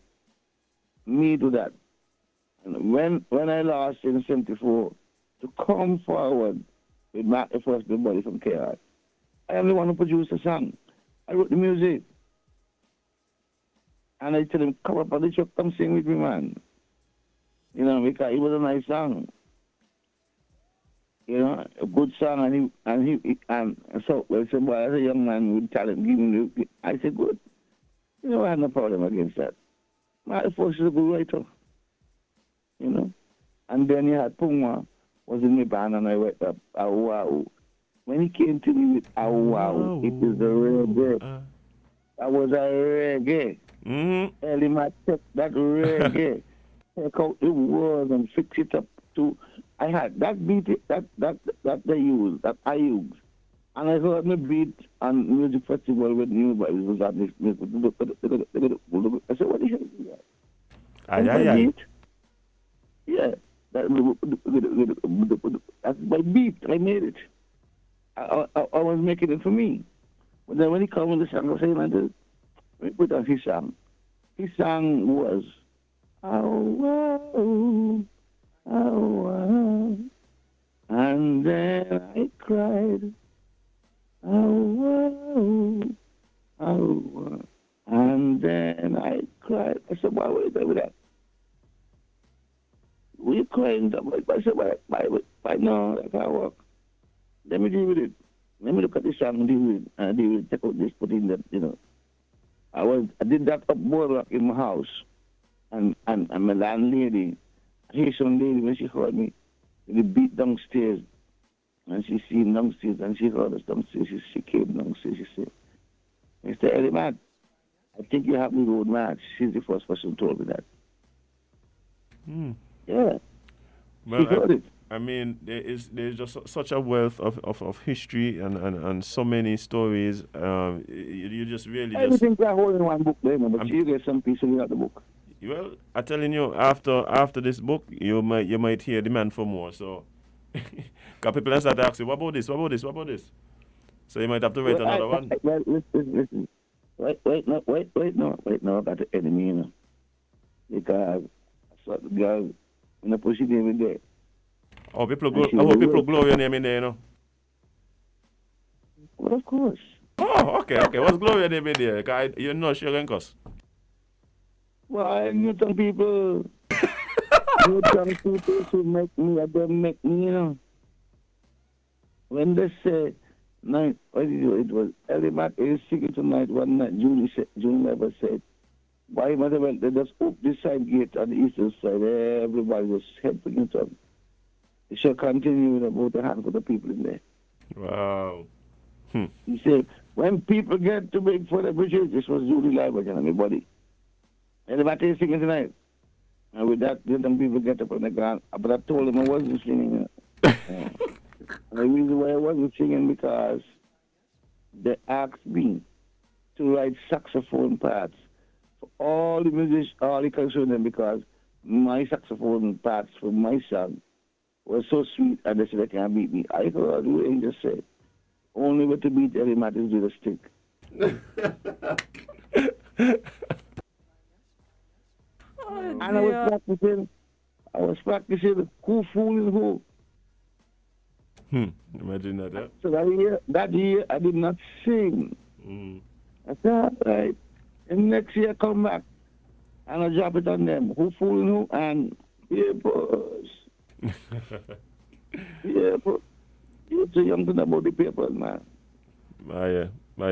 Me do that. And when I lost in 74, to come forward with Matt the first the body from KR, I am the one who produced the song. I wrote the music. And I tell him, come up on the truck, come sing with me, man. You know, because it was a nice song. You know, a good song, and so I said, boy, as a young man with talent, give me the, I said, good. You know, I had no problem against that. My first is a good writer. You know, and then you had Puma was in my band, and I went up. Wow! When he came to me with wow, it is a reggae. That was a reggae. Ellie Matt took that reggae, take out the words and fix it up to. I had that beat that they use, that I use, and I heard me beat on music festival with New Boys. Was that this? I said, what the hell is that? Aye. Yeah, that's my beat. I made it. I was making it for me. But then when he came with the song, I was saying, let me put on his song. His song was, oh, and then I cried, oh, and then I cried. I said, why were you doing that? We're crying. I said, why no, that can't work. Let me deal with it. Let me look at the song and deal with it. Take out this, put in that, you know. I did that up boardwalk in my house. And my landlady, Haitian lady, when she heard me, they beat downstairs. And she seen downstairs and she heard us downstairs. She came downstairs. She said, Mr. Ellie Matt, I think you have the road match. She's the first person who told me that. Yeah. Well, I mean, there's just such a wealth of history and so many stories. You just really everything I hold in one book, there, but you get some piece of the book. Well, I'm telling you, after this book, you might hear demand for more. So, because people start to ask you, what about this? What about this? What about this? So you might have to write another one. Well, listen. Wait, no, I got the enemy, you know. Because I saw the girl in a position every day. Oh, people glow your name in there, you know? Well, of course. Oh, okay. What's glow your name in there? Because you know she can cuss. Well, I knew some people. Some people who make me, you know. When they say, it was Ellie Matt is singing tonight one night, June never said, why mother went, they just opened this side gate on the eastern side, everybody was helping it up. It shall continue with about a handful of people in there. Wow. He said, when people get too big for the bridges, this was Julie Library and everybody. Ellie Matt is singing tonight. And with that, some people get up on the ground. But I told them I wasn't singing. The reason why I wasn't singing because they asked me to write saxophone parts for all the musicians, all the concerned because my saxophone parts for my song were so sweet and they said they can't beat me. I heard what Angel said. Only way to beat Ellie Matt is with a stick. And I was practicing who fooling who. Imagine that. So that year I did not sing. I said, all right. And next year I come back and I drop it on them. Who fooling who? And yeah, boss. Yeah, but you're too young to know about the papers, man. Yeah.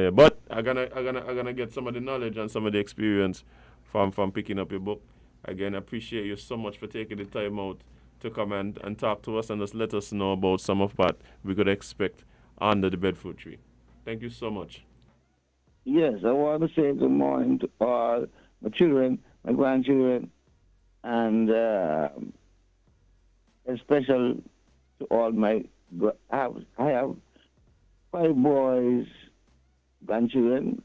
But I'm gonna get some of the knowledge and some of the experience from picking up your book. Again, I appreciate you so much for taking the time out to come and talk to us and just let us know about some of what we could expect under the Bedford tree. Thank you so much. Yes, I want to say good morning to all my children, my grandchildren, and especially to all my... I have 5 boys, grandchildren,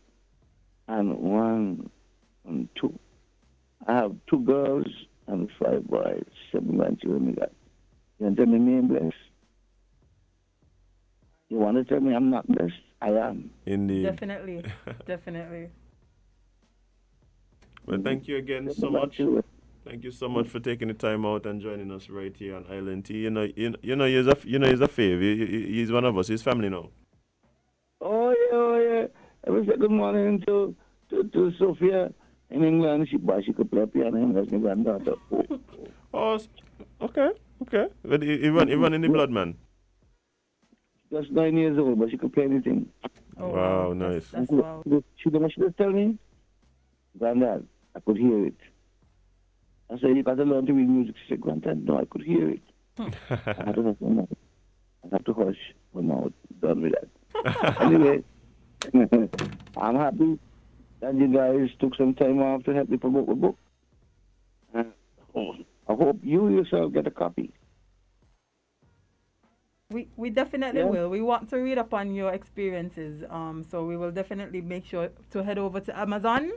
and 1 and 2. I have 2 girls and 5 boys, 7 grandchildren. You can tell me name, bless? You want to tell me I'm not blessed? I am. Indeed. Definitely. Definitely. Well, thank you again so much. Thank you so much for taking the time out and joining us right here on Island Tea. He's a fave. He's one of us. He's family now. Oh yeah. I will say good morning to Sophia in England. She could play piano. That's my granddaughter. Oh, okay. But he run in the blood, man. Just 9 years old, but she could play anything. Oh, wow, nice. That's wow. She just tell me, Granddad, I could hear it. I said, you got to learn to read music. She said, Granddad, no, I could hear it. I have to hush my mouth. Done with that. Anyway, I'm happy that you guys took some time off to help me promote the book. I hope you yourself get a copy. We definitely will. We want to read up on your experiences. So we will definitely make sure to head over to Amazon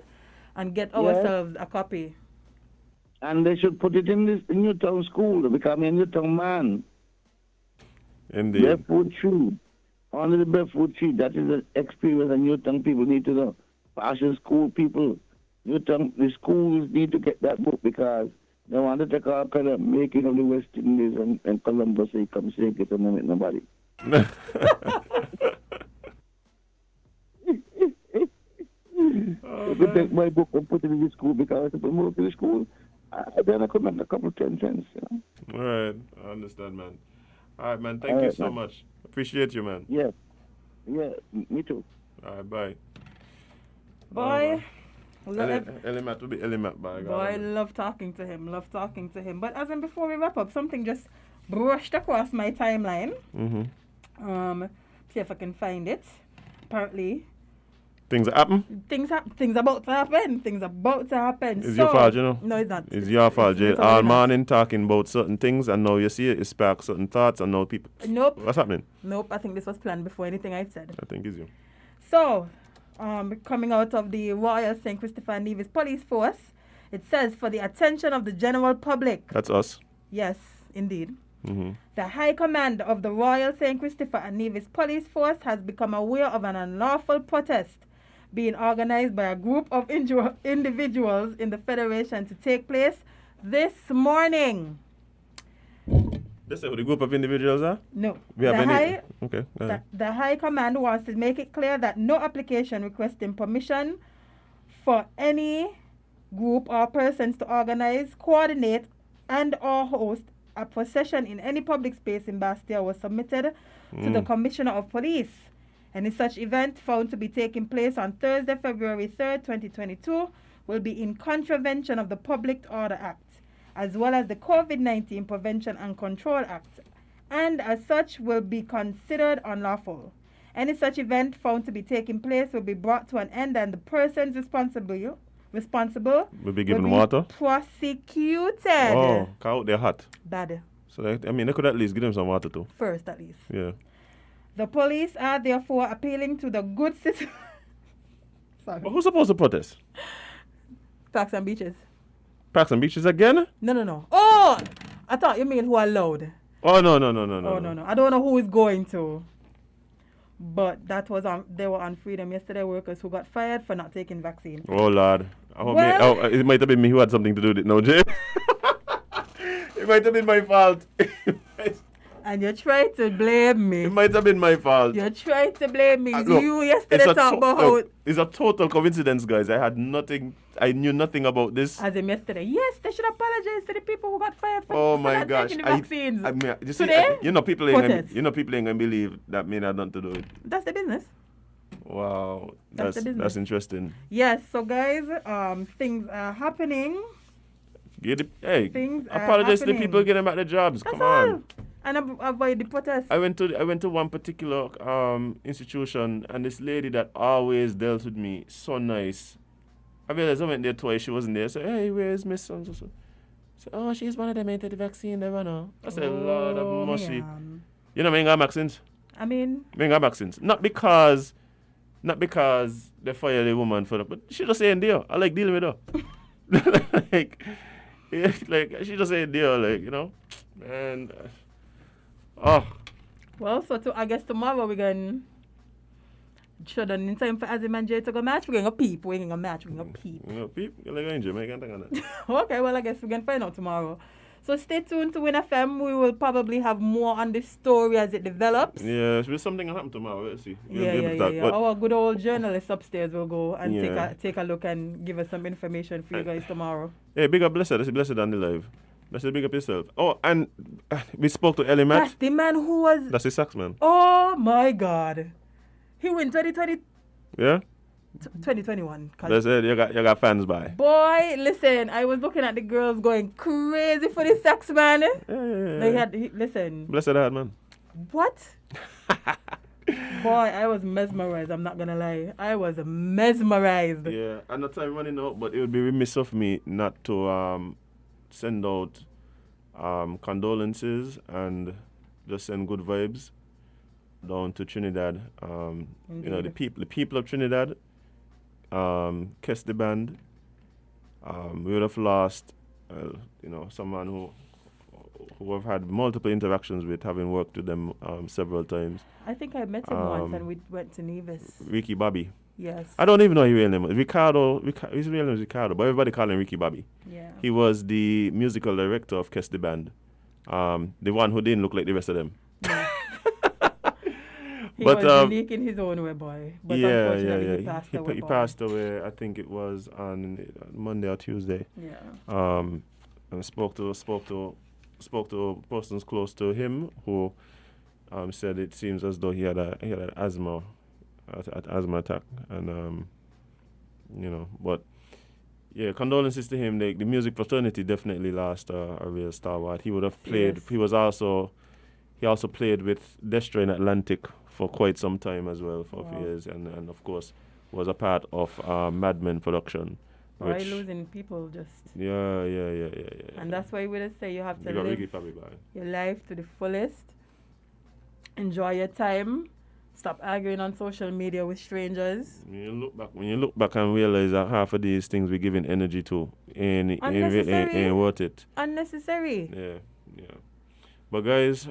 and get ourselves a copy. And they should put it in this Newtown school to become a Newtown man. Indeed. Barefoot shoe. Under the barefoot tree. That is an experience that Newtown people need to know. Fashion school people. The schools need to get that book because they want to take all kind of making of the West Indies and Columbus say come shake it and not make nobody. I could take my book and put it in the school because if I move to the school, then I could make a couple of 10 cents. All right, I understand, man. All right, man. Thank you so much. Appreciate you, man. Yeah, me too. All right, bye. Bye. Ellie Matt will be Ellie Matt, by God. Boy, love talking to him. But as in before we wrap up, something just brushed across my timeline. See if I can find it. Apparently, things happen. Things about to happen. It's your fault, you know. No, it's not. It's your fault, Jay. All morning talking about certain things, and now you see it sparks certain thoughts, and now people. Nope. What's happening? Nope. I think this was planned before anything I've said. I think it's you. So, coming out of the Royal St. Christopher and Nevis Police Force, it says for the attention of the general public. That's us. Yes, indeed. The High Command of the Royal St. Christopher and Nevis Police Force has become aware of an unlawful protest being organized by a group of individuals in the Federation to take place this morning. This is who the group of individuals are? No. Okay. The High Command wants to make it clear that no application requesting permission for any group or persons to organize, coordinate, and or host a procession in any public space in Bastia was submitted to the Commissioner of Police. Any such event found to be taking place on Thursday, February 3rd, 2022 will be in contravention of the Public Order Act, as well as the COVID-19 Prevention and Control Act, and as such will be considered unlawful. Any such event found to be taking place will be brought to an end and the persons responsible will be given water? Prosecuted. Oh, out they're hot. Bad. So, they could at least give them some water too. First, at least. Yeah. The police are therefore appealing to the good citizens. But who's supposed to protest? Parks and beaches. Parks and beaches again? No. Oh! I thought you mean who are allowed. Oh, no. No. I don't know who is going to. But that was they were on freedom yesterday, workers who got fired for not taking vaccine. Oh, Lord. It might have been me who had something to do with it now, Jay. It might have been my fault. And you tried to blame me. It might have been my fault. You tried to blame me. Look, you yesterday talked about how... It's a total coincidence, guys. I knew nothing about this. As in yesterday. Yes, they should apologize to the people who got fired for not taking the vaccines. You see, Today, people ain't gonna believe that me had nothing to do with it. That's the business. Wow. That's the business. That's interesting. Yes, so guys, things are happening. Apologize to the people getting back their jobs. That's Come all. on. And avoid the protest. I went to one particular institution, and this lady that always dealt with me so nice. I realized I went there twice. She wasn't there. I said, "Hey, where's Miss so and so?" She said, "Oh, she's one of them ain't the vaccine. Never know." I said, "Lord of mercy." You know, me ain't got vaccines. I mean, me ain't got vaccines. Not because they fire the woman for that, but she just ain't there. I like dealing with her. like she just ain't there. Like, you know, and Well, so I guess tomorrow we're going show them in time for Azim and Jay to go match. We're going to peep. We're going to match. We're going to peep. No, peep. You're like in Jamaica. Okay, well, I guess we're going to find out tomorrow. So stay tuned to Win FM. We will probably have more on this story as it develops. Yeah, there's something happen tomorrow. Let's see. Yeah. Our good old journalist upstairs will go and take a look and give us some information for you guys tomorrow. Hey, big up Blessed. This is Blessed on the live. Blessed, big up yourself. Oh, and we spoke to Ellie Matt. That's the man who was... That's the sax man. Oh, my God. He win 2020... Yeah? 2021. Blessed, you got fans by. Boy, listen, I was looking at the girls going crazy for the sax man. Yeah. Listen. Blessed heart, man. What? Boy, I was mesmerized. I'm not going to lie. I was mesmerized. Yeah, and the time running out, but it would be remiss of me not to send out condolences and just send good vibes down to Trinidad. The people of Trinidad, Kiss the band. We would have lost, someone who I've had multiple interactions with, having worked with them several times. I think I met him once and we went to Nevis. Ricky Bobby. Yes. I don't even know his real name. Ricardo, his real name is Ricardo, but everybody call him Ricky Bobby. Yeah. He was the musical director of Kiss the Band. The one who didn't look like the rest of them. Yeah. He was unique in his own way, boy. But unfortunately, he passed away. He passed away, I think it was on Monday or Tuesday. Yeah. And spoke to persons close to him who said it seems as though he had an asthma attack, and but yeah, condolences to him. The music fraternity definitely lost a real stalwart. He would have played. Yes. He also played with Destra in Atlantic for quite some time as well, for a few years, and of course was a part of Mad Men production. Why losing people just... Yeah. And that's why we just say you have to live your life to the fullest. Enjoy your time. Stop arguing on social media with strangers. When you look back and realize that half of these things we're giving energy to ain't worth it. Unnecessary. Yeah. But guys,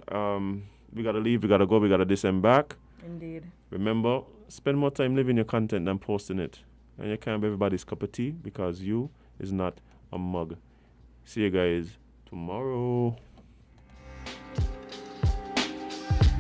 we gotta leave, we gotta go, we gotta disembark. Indeed. Remember, spend more time living your content than posting it. And you can't be everybody's cup of tea because you is not a mug. See you guys tomorrow.